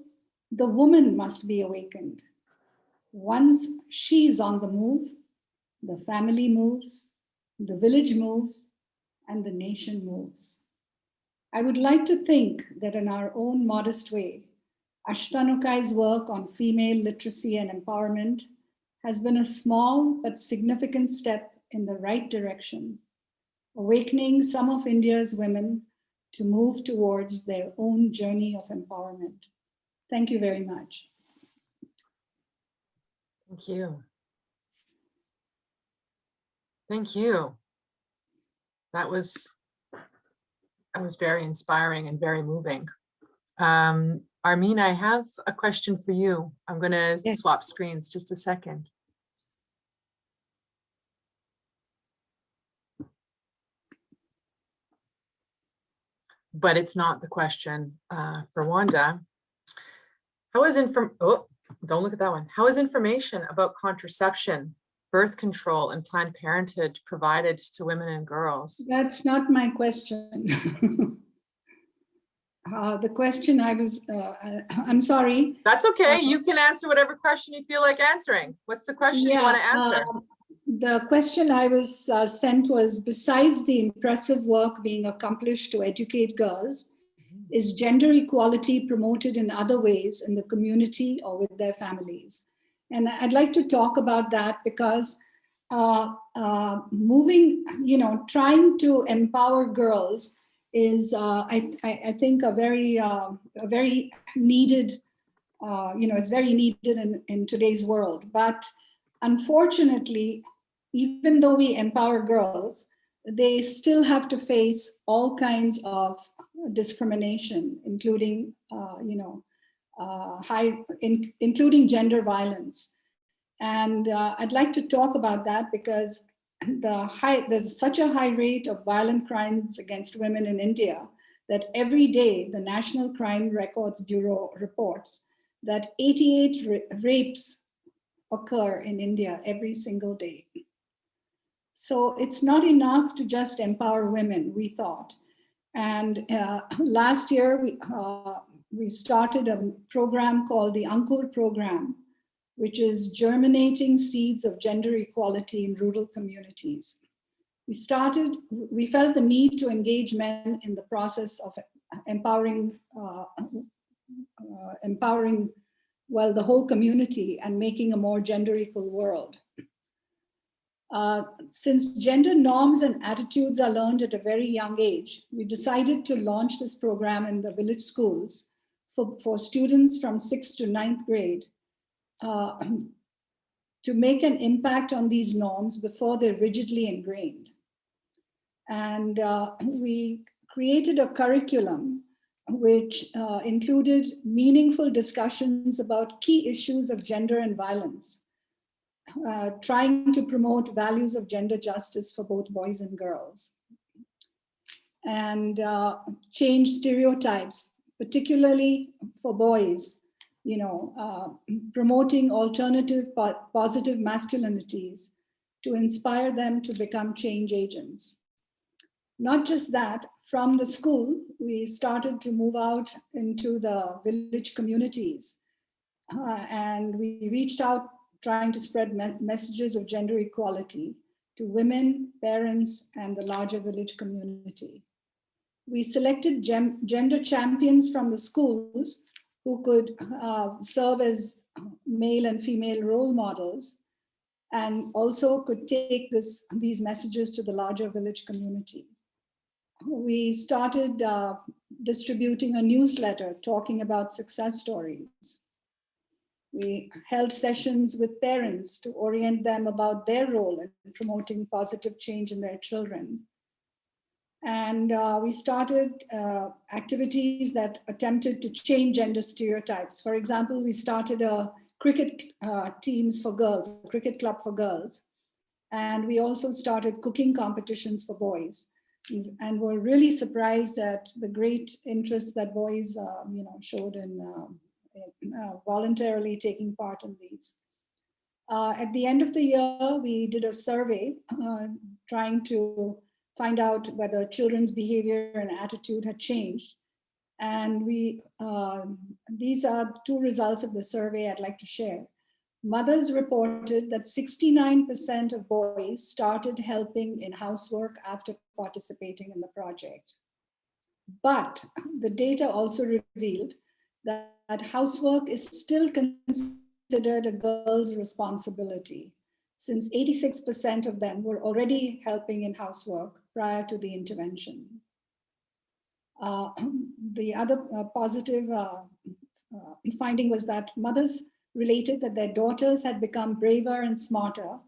the woman must be awakened. Once she's on the move, the family moves, the village moves, and the nation moves." I would like to think that in our own modest way, Ashtanokai's work on female literacy and empowerment has been a small but significant step in the right direction, awakening some of India's women to move towards their own journey of empowerment. Thank you very much. Thank you. Thank you. That was very inspiring and very moving. Armin, I have a question for you. I'm going to swap screens just a second. But it's not the question for Wanda. How is don't look at that one. How is information about contraception, birth control, and Planned Parenthood provided to women and girls? That's not my question. The question I'm sorry. That's okay. You can answer whatever question you feel like answering. What's the question you want to answer? The question I was sent was, besides the impressive work being accomplished to educate girls, is gender equality promoted in other ways in the community or with their families? And I'd like to talk about that because trying to empower girls is, I think, a very needed, it's very needed in today's world. But unfortunately, even though we empower girls, they still have to face all kinds of discrimination, including, including gender violence. And I'd like to talk about that because there's such a high rate of violent crimes against women in India that every day the National Crime Records Bureau reports that 88 rapes occur in India every single day. So it's not enough to just empower women, we thought. And last year, we started a program called the Ankur program, which is germinating seeds of gender equality in rural communities. We felt the need to engage men in the process of empowering the whole community and making a more gender equal world. Since gender norms and attitudes are learned at a very young age, we decided to launch this program in the village schools for students from 6th to 9th grade to make an impact on these norms before they're rigidly ingrained. And we created a curriculum which included meaningful discussions about key issues of gender and violence, trying to promote values of gender justice for both boys and girls, and change stereotypes, particularly for boys, promoting alternative positive masculinities to inspire them to become change agents. Not just that, from the school, we started to move out into the village communities, and we reached out trying to spread messages of gender equality to women, parents, and the larger village community. We selected gender champions from the schools who could serve as male and female role models, and also could take these messages to the larger village community. we started distributing a newsletter talking about success stories. We held sessions with parents to orient them about their role in promoting positive change in their children. And we started activities that attempted to change gender stereotypes. For example, we started a cricket teams for girls, a cricket club for girls. And we also started cooking competitions for boys. And we're really surprised at the great interest that boys showed in voluntarily taking part in these. At the end of the year, we did a survey trying to find out whether children's behavior and attitude had changed. And these are two results of the survey I'd like to share. Mothers reported that 69% of boys started helping in housework after participating in the project. But the data also revealed that housework is still considered a girl's responsibility, since 86% of them were already helping in housework prior to the intervention. The other positive finding was that mothers related that their daughters had become braver and smarter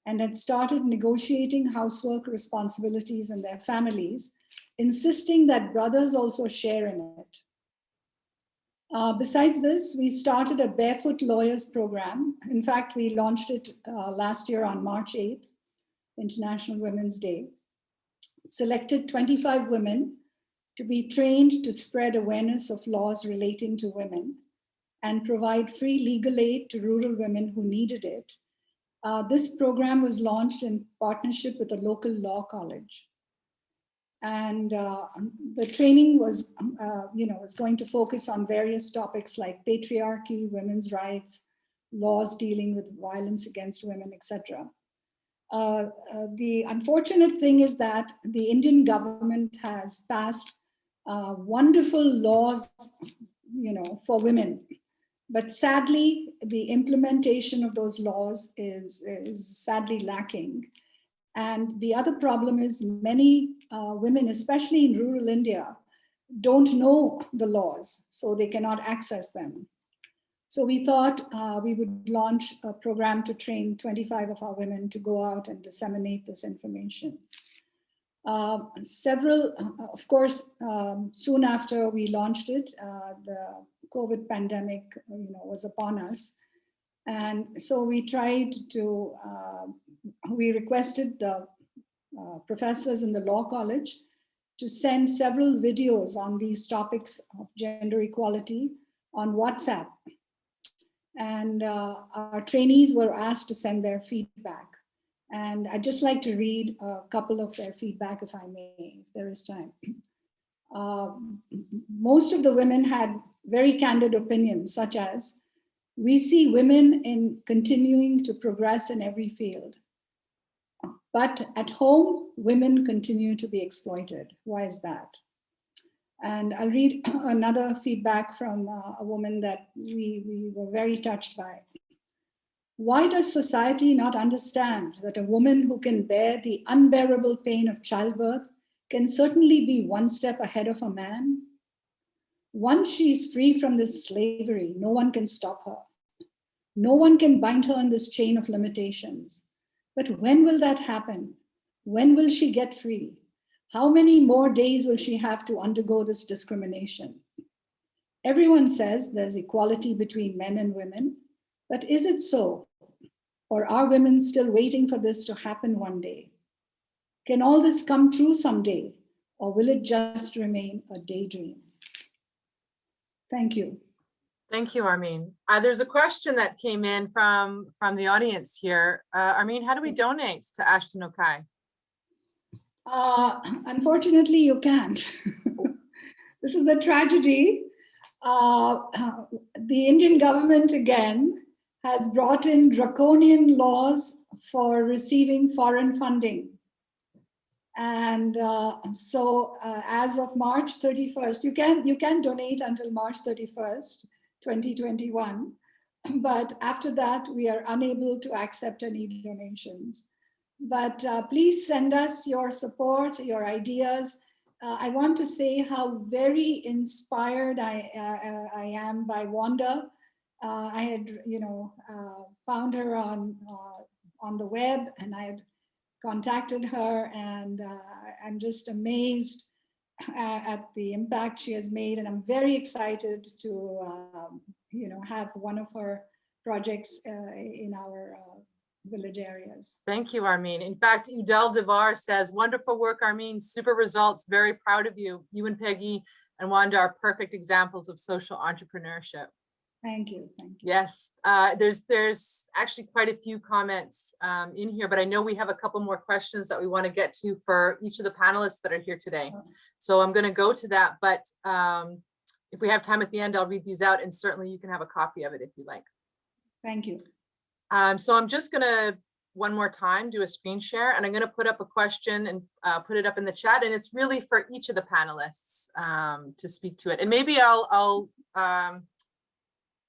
and had started negotiating housework responsibilities in their families, insisting that brothers also share in it. Besides this, we started a Barefoot Lawyers program. In fact, we launched it last year on March 8th, International Women's Day. Selected 25 women to be trained to spread awareness of laws relating to women and provide free legal aid to rural women who needed it. This program was launched in partnership with a local law college. And the training was, was going to focus on various topics like patriarchy, women's rights, laws dealing with violence against women, etc. The unfortunate thing is that the Indian government has passed wonderful laws, for women. But sadly, the implementation of those laws is sadly lacking. And the other problem is many women, especially in rural India, don't know the laws, so they cannot access them. So we thought we would launch a program to train 25 of our women to go out and disseminate this information. Of course, soon after we launched it, the COVID pandemic was upon us. And so we tried to, we requested the professors in the law college to send several videos on these topics of gender equality on WhatsApp. And our trainees were asked to send their feedback. And I'd just like to read a couple of their feedback, if I may, if there is time. Most of the women had very candid opinions, such as, we see women in continuing to progress in every field. But at home, women continue to be exploited. Why is that? And I'll read another feedback from a woman that we were very touched by. Why does society not understand that a woman who can bear the unbearable pain of childbirth can certainly be one step ahead of a man? Once she is free from this slavery, no one can stop her. No one can bind her in this chain of limitations. But when will that happen? When will she get free? How many more days will she have to undergo this discrimination? Everyone says there's equality between men and women, but is it so? Or are women still waiting for this to happen one day? Can all this come true someday, or will it just remain a daydream? Thank you. Thank you, Armin. There's a question that came in from the audience here. Armin, how do we donate to Ashtanokai? Unfortunately, you can't. This is the tragedy. The Indian government, again, has brought in draconian laws for receiving foreign funding. And so as of March 31st, you can donate until March 31st, 2021. But after that, we are unable to accept any donations. But please send us your support, your ideas. I want to say how very inspired I am by Wanda. I had, found her on the web, and I had contacted her, and I'm just amazed at the impact she has made, and I'm very excited to, have one of her projects in our village areas. Thank you, Armin. In fact, Udell Devar says, wonderful work, Armin, super results, very proud of you. You and Peggy and Wanda are perfect examples of social entrepreneurship. Thank you, thank you. Yes, there's actually quite a few comments in here, but I know we have a couple more questions that we want to get to for each of the panelists that are here today. So I'm going to go to that, but if we have time at the end, I'll read these out, and certainly you can have a copy of it if you like. Thank you. So I'm just gonna one more time do a screen share, and I'm gonna put up a question and put it up in the chat, and it's really for each of the panelists to speak to it. And maybe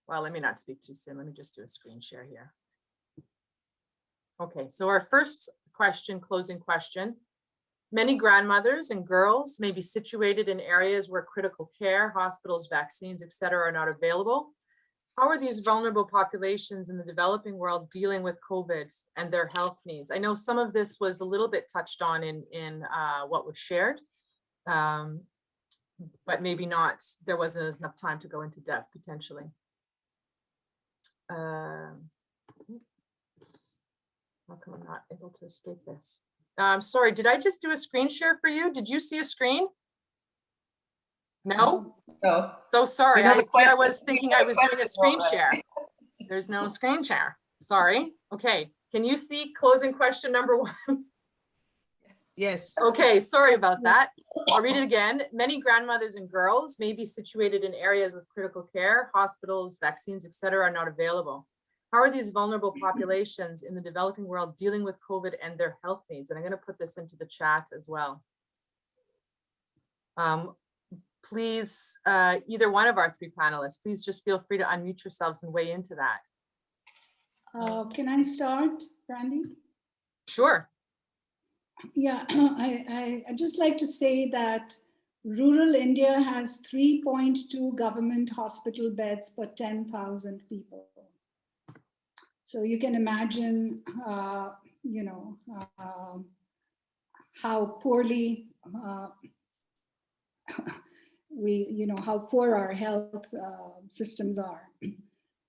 well, let me not speak too soon. Let me just do a screen share here. Okay, so our first question, closing question. Many grandmothers and girls may be situated in areas where critical care, hospitals, vaccines, etc. are not available. How are these vulnerable populations in the developing world dealing with COVID and their health needs? I know some of this was a little bit touched on in what was shared, but maybe not, there wasn't enough time to go into depth potentially. How come I'm not able to escape this? Sorry, did I just do a screen share for you? Did you see a screen? No? No. So sorry, We know the I question. was thinking I was doing a Question screen already. share. There's no screen share. Sorry. Okay, can you see closing question number 1? Yes. Okay, sorry about that. I'll read it again. Many grandmothers and girls may be situated in areas with critical care, hospitals, vaccines, etc. are not available. How are these vulnerable populations in the developing world dealing with COVID and their health needs? And I'm going to put this into the chat as well. Please, either one of our 3 panelists, please just feel free to unmute yourselves and weigh into that. Can I start, Brandy? Sure. Yeah, I'd just like to say that rural India has 3.2 government hospital beds per 10,000 people. So you can imagine, how poorly how poor our health systems are.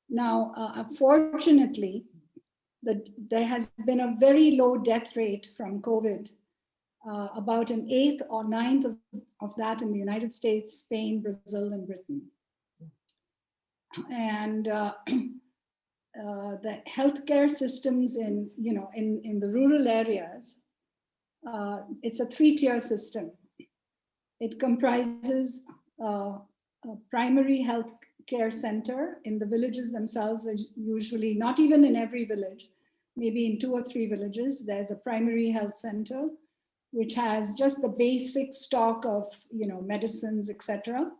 Now, fortunately, there has been a very low death rate from COVID, about an 1/8 or 9th of that in the United States, Spain, Brazil, and Britain. And the healthcare systems in the rural areas, it's a 3-tier system. It comprises a primary health care center in the villages themselves, usually not even in every village, maybe in 2 or 3 villages, there's a primary health center, which has just the basic stock of, medicines, etc.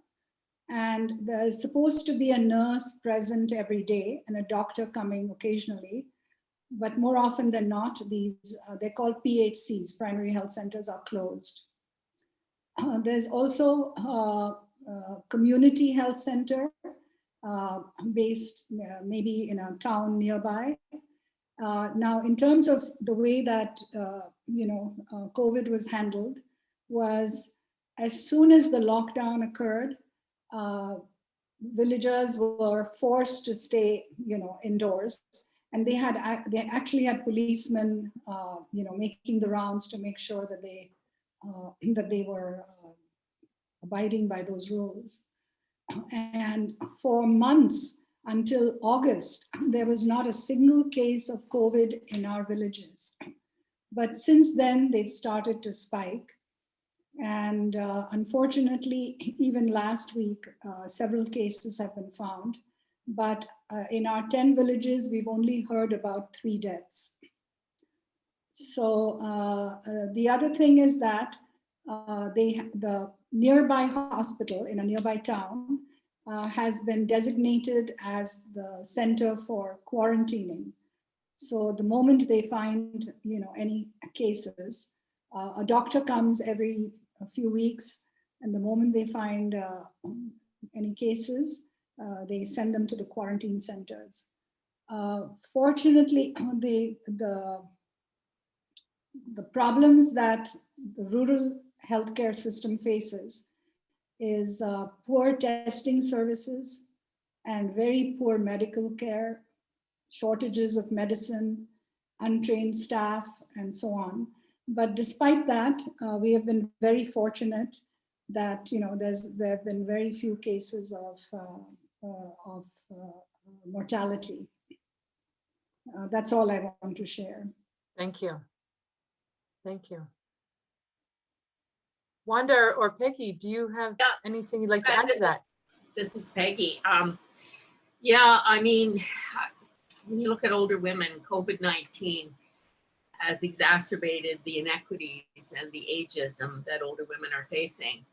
And there's supposed to be a nurse present every day and a doctor coming occasionally. But more often than not, these, they're called PHCs, primary health centers, are closed. There's also a community health center based maybe in a town nearby. Now, in terms of the way that COVID was handled, was as soon as the lockdown occurred, villagers were forced to stay, indoors, and they actually had policemen, making the rounds to make sure that they were abiding by those rules. And for months, until August, there was not a single case of COVID in our villages. But since then, they've started to spike. And unfortunately, even last week, several cases have been found. But in our 10 villages, we've only heard about 3 deaths. So the other thing is that the nearby hospital in a nearby town has been designated as the center for quarantining. So the moment they find, any cases, a doctor comes every a few weeks. And the moment they find any cases, they send them to the quarantine centers. Fortunately, the problems that the rural healthcare system faces is poor testing services and very poor medical care, shortages of medicine, untrained staff, and so on. But despite that, we have been very fortunate that there have been very few cases of mortality. That's all I want to share. Thank you. Thank you. Wanda or Peggy, do you have anything you'd like to add to that? This is Peggy. Yeah, I mean, when you look at older women, COVID-19 has exacerbated the inequities and the ageism that older women are facing.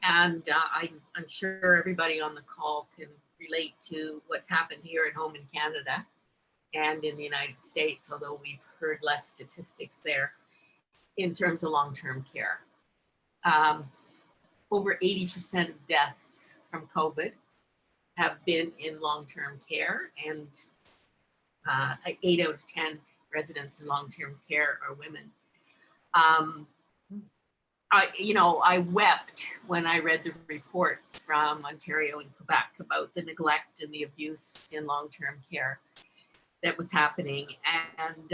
And I'm sure everybody on the call can relate to what's happened here at home in Canada and in the United States, although we've heard less statistics there in terms of long-term care. Over 80% of deaths from COVID have been in long-term care, and 8 out of 10 residents in long-term care are women. I wept when I read the reports from Ontario and Quebec about the neglect and the abuse in long-term care that was happening. And,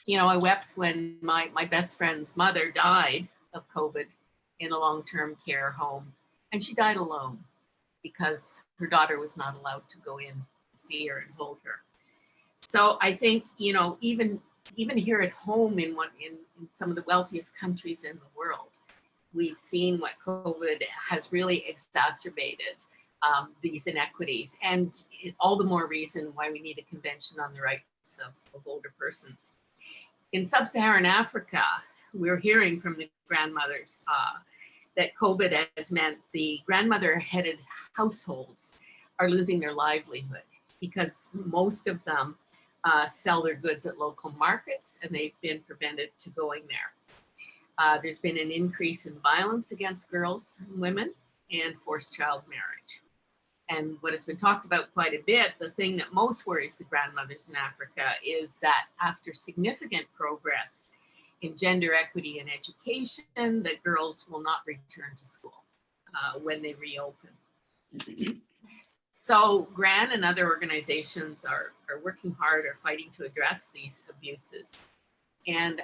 I wept when my best friend's mother died of COVID in a long-term care home, and she died alone because her daughter was not allowed to go in to see her and hold her. So I think, even here at home in some of the wealthiest countries in the world, we've seen what COVID has really exacerbated these inequities, and all the more reason why we need a convention on the rights of older persons. In sub-Saharan Africa, we're hearing from the grandmothers that COVID has meant the grandmother-headed households are losing their livelihood because most of them sell their goods at local markets, and they've been prevented to going there. There's been an increase in violence against girls and women and forced child marriage. And what has been talked about quite a bit, the thing that most worries the grandmothers in Africa is that after significant progress in gender equity and education, that girls will not return to school when they reopen. So GRAN and other organizations are working hard, are fighting to address these abuses. And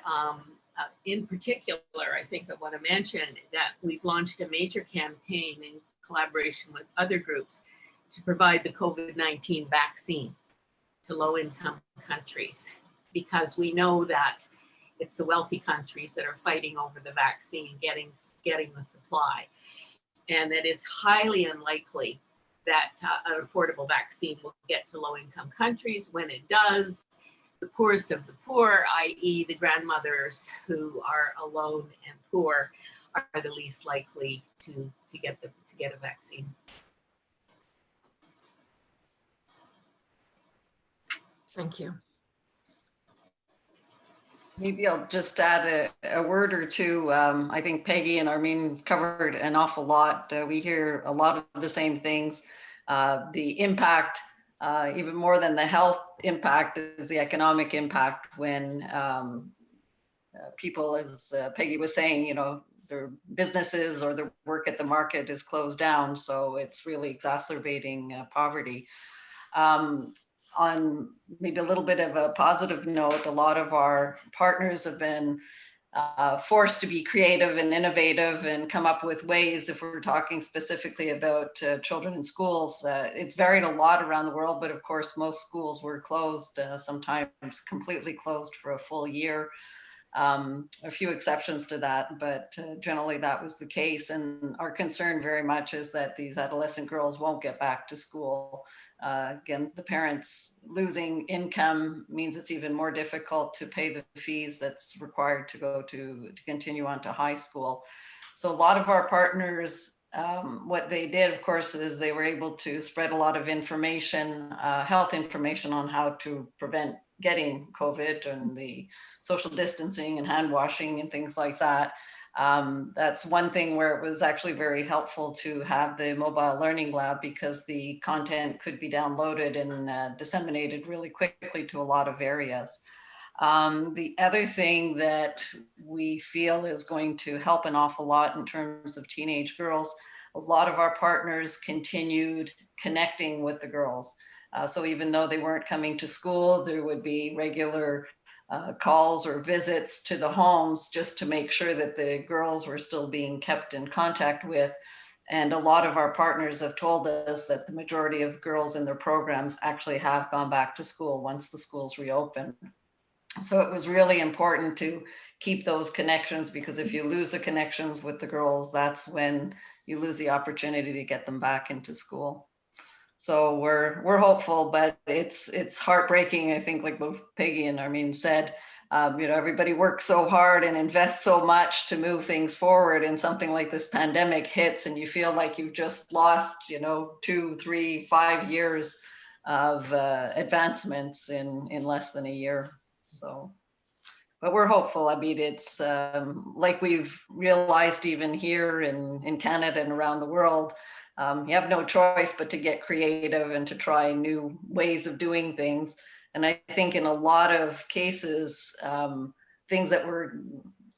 in particular, I think I want to mention that we've launched a major campaign in collaboration with other groups to provide the COVID-19 vaccine to low-income countries, because we know that it's the wealthy countries that are fighting over the vaccine, getting the supply. And it is highly unlikely that an affordable vaccine will get to low-income countries. When it does, the poorest of the poor, i.e. the grandmothers who are alone and poor, are the least likely to get a vaccine. Thank you. Maybe I'll just add a word or two. I think Peggy and Armin covered an awful lot. We hear a lot of the same things. The impact, even more than the health impact, is the economic impact when people, as Peggy was saying, their businesses or their work at the market is closed down. So it's really exacerbating poverty. On maybe a little bit of a positive note, a lot of our partners have been forced to be creative and innovative and come up with ways. If we're talking specifically about children in schools, it's varied a lot around the world, but of course most schools were closed, sometimes completely closed for a full year. A few exceptions to that, but generally that was the case. And our concern very much is that these adolescent girls won't get back to school. Again, the parents losing income means it's even more difficult to pay the fees that's required to continue on to high school. So a lot of our partners, what they did, of course, is they were able to spread a lot of information, health information on how to prevent getting COVID and the social distancing and hand washing and things like that. That's one thing where it was actually very helpful to have the mobile learning lab, because the content could be downloaded and disseminated really quickly to a lot of areas. The other thing that we feel is going to help an awful lot in terms of teenage girls, a lot of our partners continued connecting with the girls. So even though they weren't coming to school, there would be regular calls or visits to the homes just to make sure that the girls were still being kept in contact with. And a lot of our partners have told us that the majority of girls in their programs actually have gone back to school once the schools reopen. So it was really important to keep those connections, because if you lose the connections with the girls, that's when you lose the opportunity to get them back into school. So we're hopeful, but it's heartbreaking. I think, like both Peggy and Armin said, everybody works so hard and invests so much to move things forward, and something like this pandemic hits and you feel like you've just lost 2, 3, 5 years of advancements in less than a year. So, but we're hopeful. I mean, it's like we've realized even here in Canada and around the world, you have no choice but to get creative and to try new ways of doing things. And I think in a lot of cases, things that were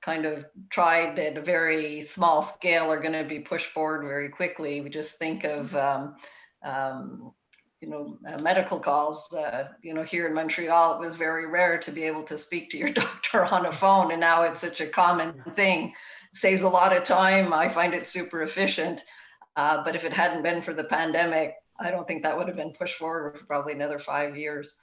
kind of tried at a very small scale are going to be pushed forward very quickly. We just think of medical calls. Here in Montreal, it was very rare to be able to speak to your doctor on a phone, and now it's such a common thing. It saves a lot of time. I find it super efficient. But if it hadn't been for the pandemic, I don't think that would have been pushed forward for probably another 5 years.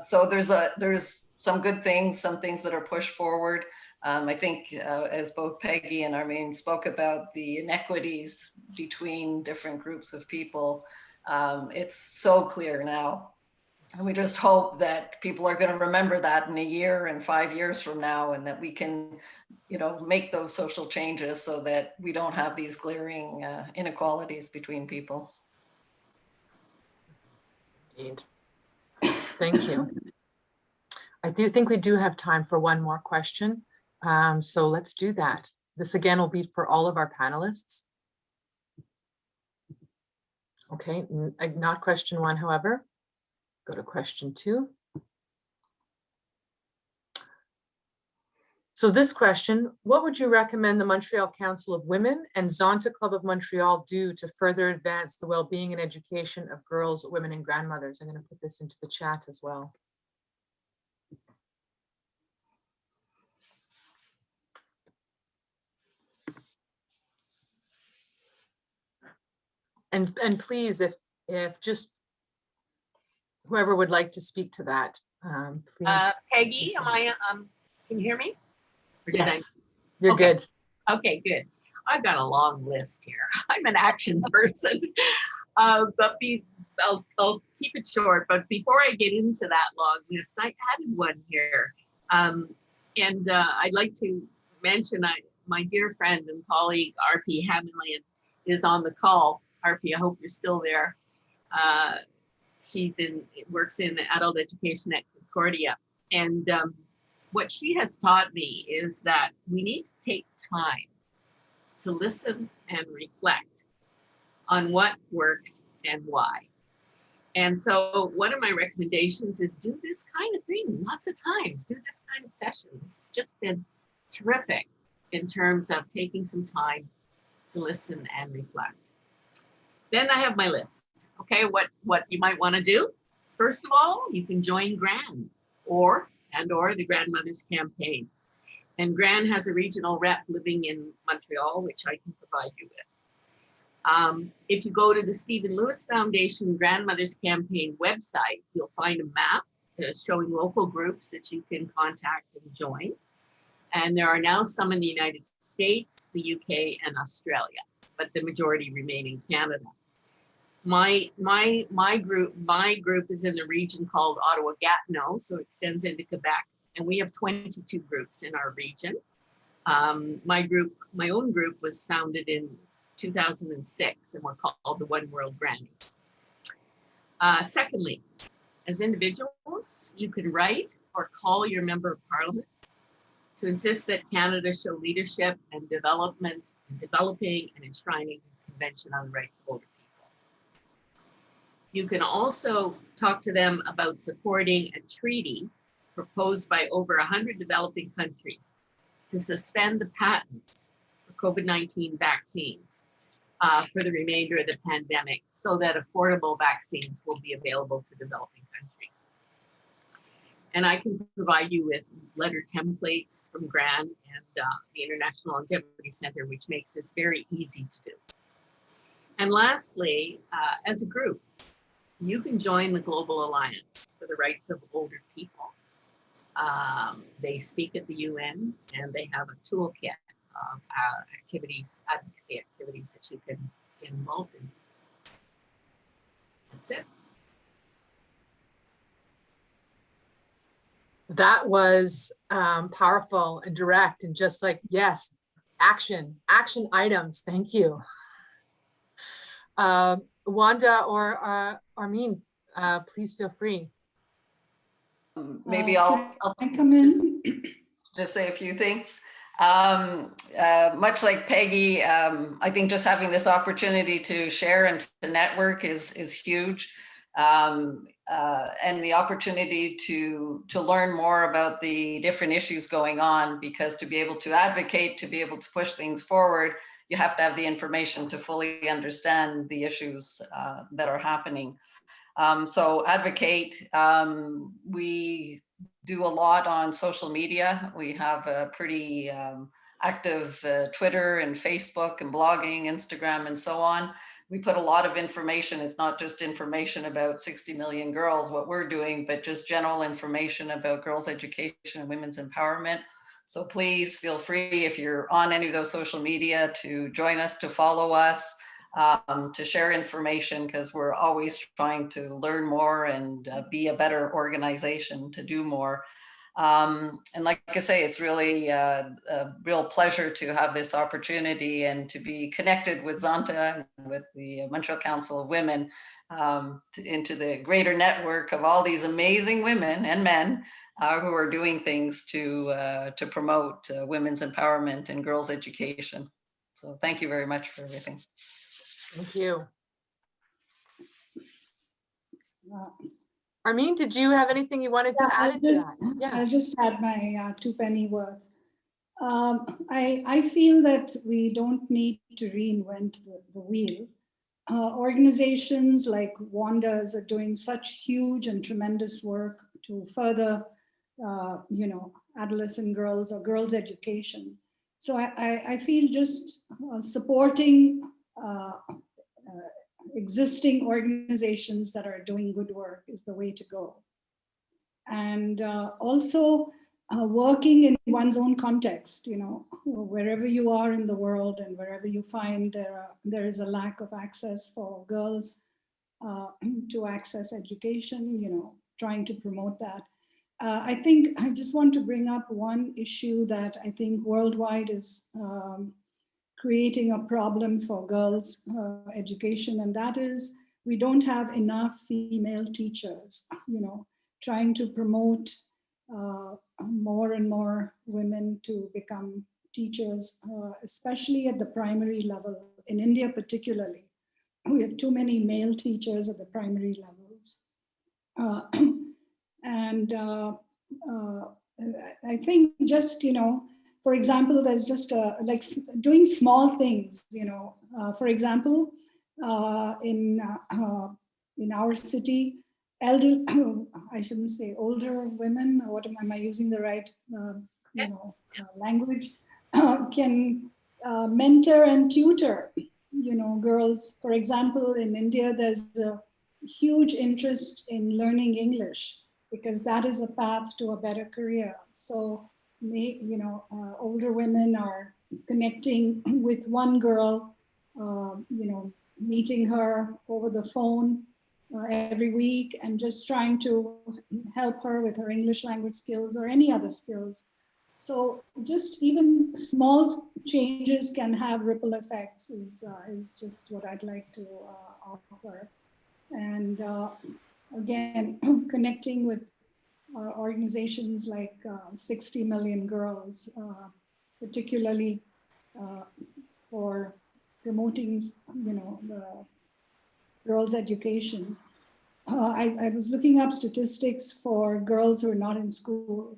So there's some good things, some things that are pushed forward. I think as both Peggy and Armin spoke about the inequities between different groups of people, it's so clear now. And we just hope that people are going to remember that in a year and 5 years from now, and that we can, make those social changes so that we don't have these glaring inequalities between people. Indeed. Thank you. I do think we do have time for one more question. So let's do that. This again will be for all of our panelists. Okay, not question 1, however. Go to question 2. So this question, what would you recommend the Montreal Council of Women and Zonta Club of Montreal do to further advance the well-being and education of girls, women, and grandmothers? I'm going to put this into the chat as well. And please, if just whoever would like to speak to that, please. Peggy, can you hear me? Yes, you're okay. good. Okay, good. I've got a long list here. I'm an action person, but I'll keep it short. But before I get into that long list, I added one here. And I'd like to mention my dear friend and colleague, RP Hamilton, is on the call. RP, I hope you're still there. Works in adult education at Concordia. And what she has taught me is that we need to take time to listen and reflect on what works and why. And so one of my recommendations is do this kind of thing lots of times, do this kind of session. This has just been terrific in terms of taking some time to listen and reflect. Then I have my list. Okay, what you might want to do. First of all, you can join GRAN or the Grandmothers Campaign. And GRAN has a regional rep living in Montreal, which I can provide you with. If you go to the Stephen Lewis Foundation Grandmothers Campaign website, you'll find a map showing local groups that you can contact and join. And there are now some in the United States, the UK, and Australia, but the majority remain in Canada. My group is in the region called Ottawa-Gatineau, so it extends into Quebec, and we have 22 groups in our region. My own group was founded in 2006, and we're called the One World Grannies. Secondly, as individuals, you can write or call your member of parliament. to insist that Canada show leadership and development in developing and enshrining the Convention on the Rights of Older People. You can also talk to them about supporting a treaty proposed by over 100 developing countries to suspend the patents for COVID-19 vaccines for the remainder of the pandemic so that affordable vaccines will be available to developing countries. And I can provide you with letter templates from GRAN and the International Longevity Center, which makes this very easy to do. And lastly, as a group, you can join the Global Alliance for the Rights of Older People. They speak at the UN and they have a toolkit of activities, advocacy activities that you can get involved in. That's it. That was powerful and direct and just like, yes, action items. Thank you. Wanda or Armin, please feel free. Maybe I'll come in. just say a few things. Much like Peggy, I think just having this opportunity to share and to network is huge. And the opportunity to learn more about the different issues going on, because to be able to advocate, to be able to push things forward, you have to have the information to fully understand the issues that are happening. So advocate, we do a lot on social media. We have a pretty active Twitter and Facebook and blogging, Instagram, and so on. We put a lot of information. It's not just information about 60 million girls, what we're doing, but just general information about girls' education and women's empowerment. So please feel free, if you're on any of those social media, to join us, to follow us, to share information, because we're always trying to learn more and be a better organization to do more. And like I say, it's really a real pleasure to have this opportunity and to be connected with Zonta and with the Montreal Council of Women into the greater network of all these amazing women and men who are doing things to promote women's empowerment and girls' education. So thank you very much for everything. Thank you. Armin, did you have anything you wanted to add to that? Yeah. I'll just add my 2 penny worth. I feel that we don't need to reinvent the wheel. Organizations like Wanda's are doing such huge and tremendous work to further, adolescent girls or girls' education. So I feel just supporting existing organizations that are doing good work is the way to go. And also working in one's own context, wherever you are in the world and wherever you find there is a lack of access for girls to access education, trying to promote that. I think I just want to bring up one issue that I think worldwide is creating a problem for girls' education, and that is we don't have enough female teachers, trying to promote more and more women to become teachers, especially at the primary level. In India particularly, we have too many male teachers at the primary levels. I think just, for example, there's just like doing small things, for example, in our city, I shouldn't say older women, am I using the right language, can mentor and tutor, girls. For example, in India, there's a huge interest in learning English because that is a path to a better career. So older women are connecting with one girl, meeting her over the phone every week and just trying to help her with her English language skills or any other skills. So just even small changes can have ripple effects is just what I'd like to offer. And again, connecting with organizations like 60 Million Girls, particularly for promoting, the girls' education. I was looking up statistics for girls who are not in school.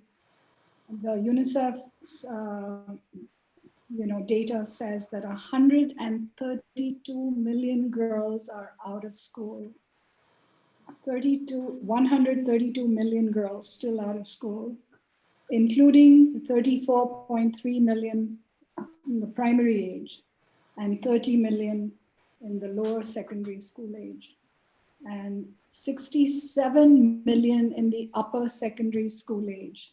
The UNICEF's data says that 132 million girls are out of school. 132 million girls still out of school, including 34.3 million in the primary age and 30 million in the lower secondary school age, and 67 million in the upper secondary school age.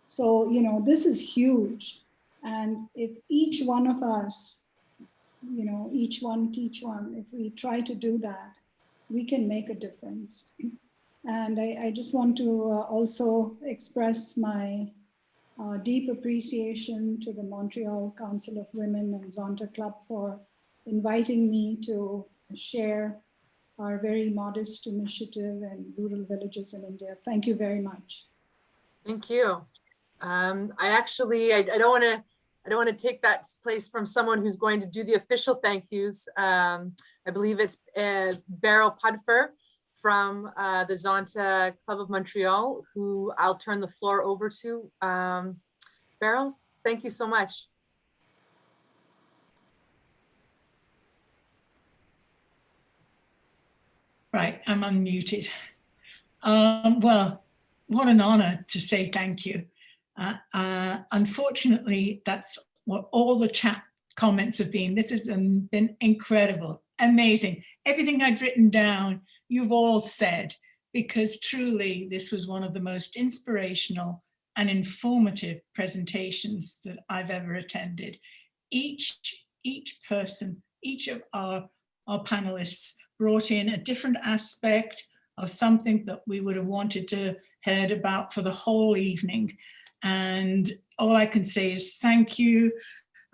So, this is huge. And if each one of us, each one teach one, if we try to do that, we can make a difference. And I just want to also express my deep appreciation to the Montreal Council of Women and Zonta Club for inviting me to share our very modest initiative in rural villages in India. Thank you very much. Thank you. I don't want to take that place from someone who's going to do the official thank yous. I believe it's Beryl Pudfer from the Zonta Club of Montreal, who I'll turn the floor over to. Beryl, thank you so much. Right, I'm unmuted. Well, what an honor to say thank you. Unfortunately, that's what all the chat comments have been. This has been incredible, amazing. Everything I'd written down, you've all said, because truly this was one of the most inspirational and informative presentations that I've ever attended. Each person, each of our panelists brought in a different aspect of something that we would have wanted to heard about for the whole evening. And all I can say is thank you.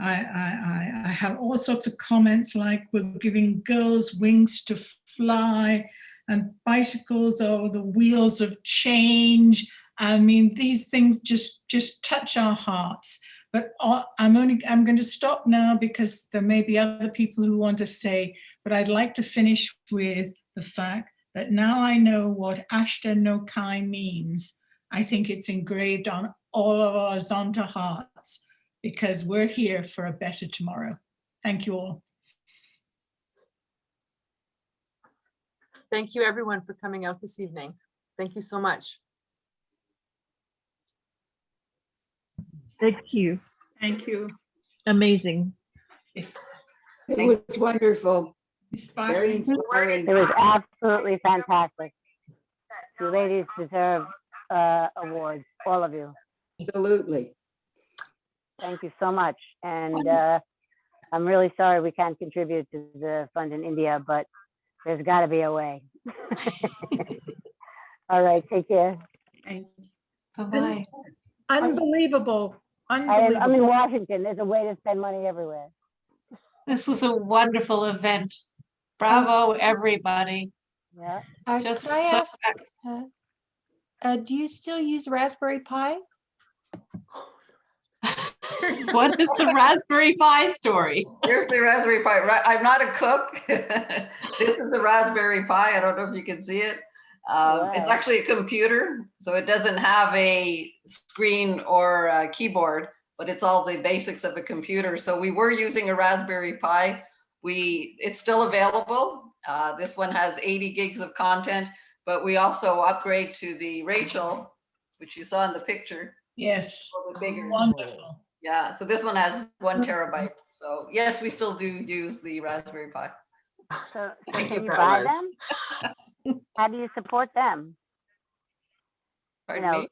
I have all sorts of comments like we're giving girls wings to fly and bicycles are the wheels of change. I mean, these things just touch our hearts. But I'm going to stop now because there may be other people who want to say, but I'd like to finish with the fact that now I know what Ashtanokai means. I think it's engraved on all of our Zonta hearts because we're here for a better tomorrow. Thank you all. Thank you everyone for coming out this evening. Thank you so much. Thank you. Thank you. Amazing. Yes. It was wonderful. Very Inspiring. inspiring. It was absolutely fantastic. You ladies deserve awards, all of you. Absolutely. Thank you so much. And I'm really sorry we can't contribute to the fund in India, but there's got to be a way. All right, take care. Bye-bye. Unbelievable. I'm Unbelievable. in Washington. There's a way to spend money everywhere. This was a wonderful event. Bravo, everybody. Yeah. Just Can I so ask, do you still use Raspberry Pi? what is the Raspberry Pi story? Here's the Raspberry Pi. I'm not a cook. This is a Raspberry Pi. I don't know if you can see it. It's actually a computer, so it doesn't have a screen or a keyboard, but it's all the basics of a computer. So we were using a Raspberry Pi. It's still available. This one has 80 gigs of content, but we also upgrade to the Rachel, which you saw in the picture. Yes. A little bit bigger. Wonderful. Yeah, so this one has 1 terabyte. So yes, we still do use the Raspberry Pi. So That's can you what that buy was. them? How do you support them? Pardon me?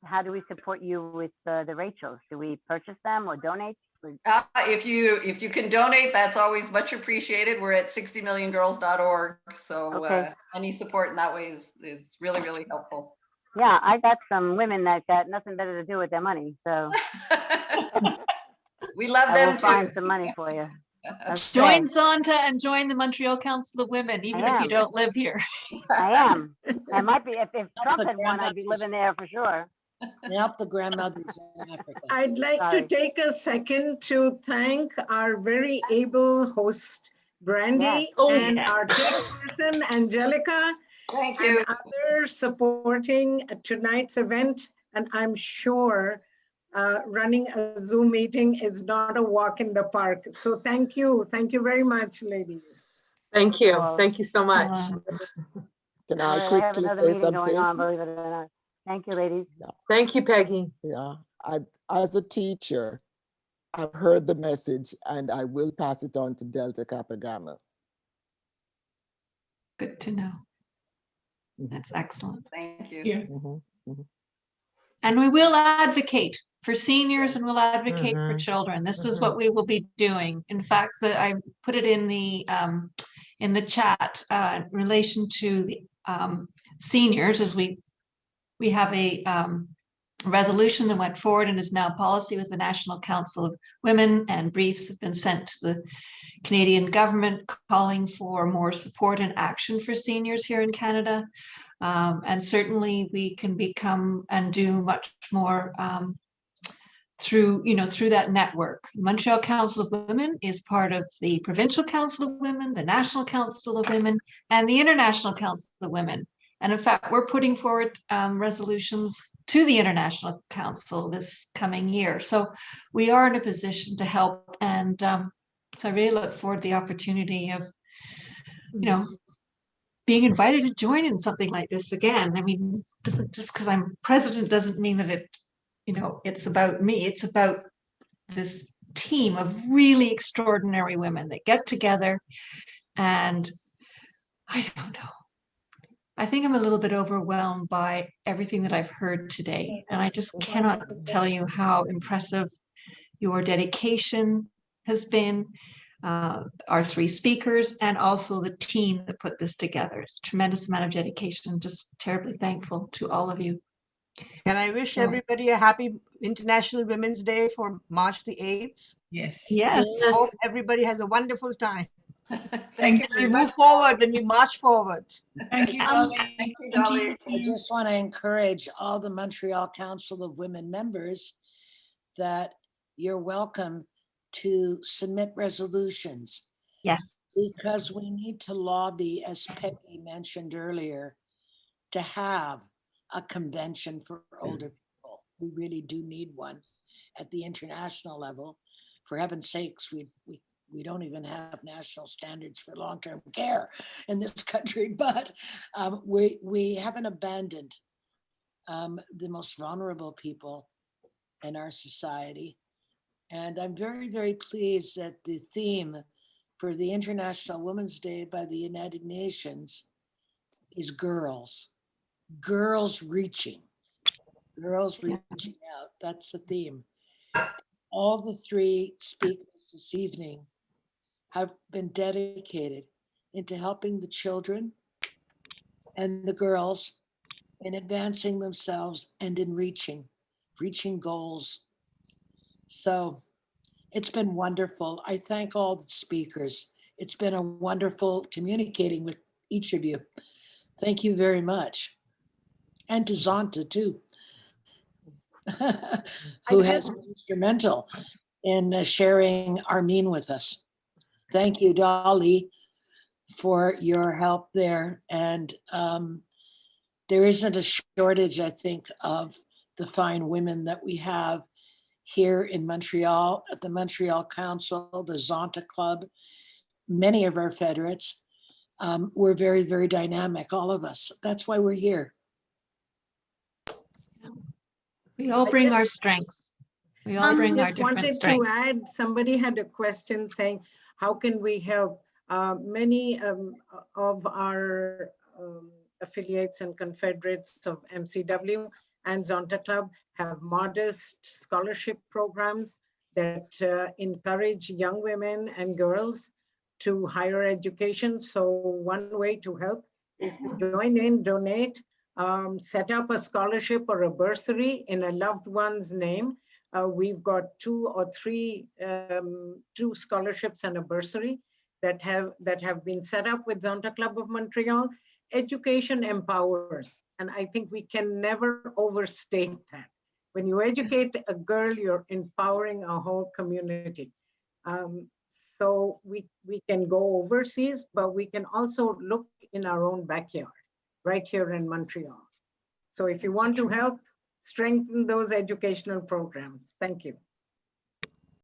How do we support you with the Rachels? Do we purchase them or donate? If you can donate, that's always much appreciated. We're at 60milliongirls.org. So any support in that way is really, really helpful. Yeah, I got some women that got nothing better to do with their money. So we love I them will too. find some money for you. Join Zonta and join the Montreal Council of Women, even if you am. don't live here. I am. I might be, if Trump had won, I'd be living there for sure. Help the grandmothers in Africa. I'd like Sorry. to take a second to thank our very able host, Brandy, Yes. and our chairperson, Angelica, Thank and you. others supporting tonight's event. And I'm sure running a Zoom meeting is not a walk in the park. So thank you. Thank you very much, ladies. Thank you. Well, Thank you so much. Can All I right, I have quickly another say meeting going something? on, believe it or not. Thank you, ladies. Thank you, Peggy. Yeah, as a teacher, I've heard the message and I will pass it on to Delta Kappa Gamma. Good to know. That's excellent. Thank you. Yeah. And we will advocate for seniors and we'll advocate for children. This is what we will be doing. In fact, I put it in the chat in relation to the seniors, as we have a resolution that went forward and is now policy with the National Council of Women, and briefs have been sent to the Canadian government calling for more support and action for seniors here in Canada. And certainly we can become and do much more through that network. Montreal Council of Women is part of the Provincial Council of Women, the National Council of Women, and the International Council of Women. And in fact, we're putting forward resolutions to the International Council this coming year. So we are in a position to help. And so I really look forward to the opportunity of, being invited to join in something like this again. I mean, just because I'm president doesn't mean that it's about me. It's about this team of really extraordinary women that get together. And I don't know. I think I'm a little bit overwhelmed by everything that I've heard today. And I just cannot tell you how impressive your dedication has been, our three speakers, and also the team that put this together. It's a tremendous amount of dedication. Just terribly thankful to all of you. Can I wish everybody a happy International Women's Day for March the 8th? Yes. Yes. Hope everybody has a wonderful time. Thank you. We move forward and we march forward. Thank you, Dolly. Thank you, Dolly. I just want to encourage all the Montreal Council of Women members that you're welcome to submit resolutions. Yes. Because we need to lobby, as Peggy mentioned earlier, to have a convention for older people. We really do need one at the international level. For heaven's sakes, we don't even have national standards for long-term care in this country, but we haven't abandoned the most vulnerable people in our society. And I'm very, very pleased that the theme for the International Women's Day by the United Nations is girls. Girls reaching out. That's the theme. All the three speakers this evening have been dedicated into helping the children and the girls in advancing themselves and in reaching goals. So it's been wonderful. I thank all the speakers. It's been a wonderful communicating with each of you. Thank you very much. And to Zonta too, who has been instrumental in sharing Armin with us. Thank you, Dolly, for your help there. And there isn't a shortage, I think, of the fine women that we have here in Montreal, at the Montreal Council, the Zonta Club, many of our federates. We're very, very dynamic, all of us. That's why we're here. We all bring our strengths. We all bring our just different wanted strengths. to add, somebody had a question saying, how can we help? Many of our affiliates and confederates of MCW and Zonta Club have modest scholarship programs that encourage young women and girls to higher education. So one way to help is to join in, donate, set up a scholarship or a bursary in a loved one's name. We've got 2 or 3 2 scholarships and a bursary that have been set up with Zonta Club of Montreal. Education empowers, and I think we can never overstate that. When you educate a girl, you're empowering a whole community. So we can go overseas, but we can also look in our own backyard, right here in Montreal. So if you want to help strengthen those educational programs, thank you.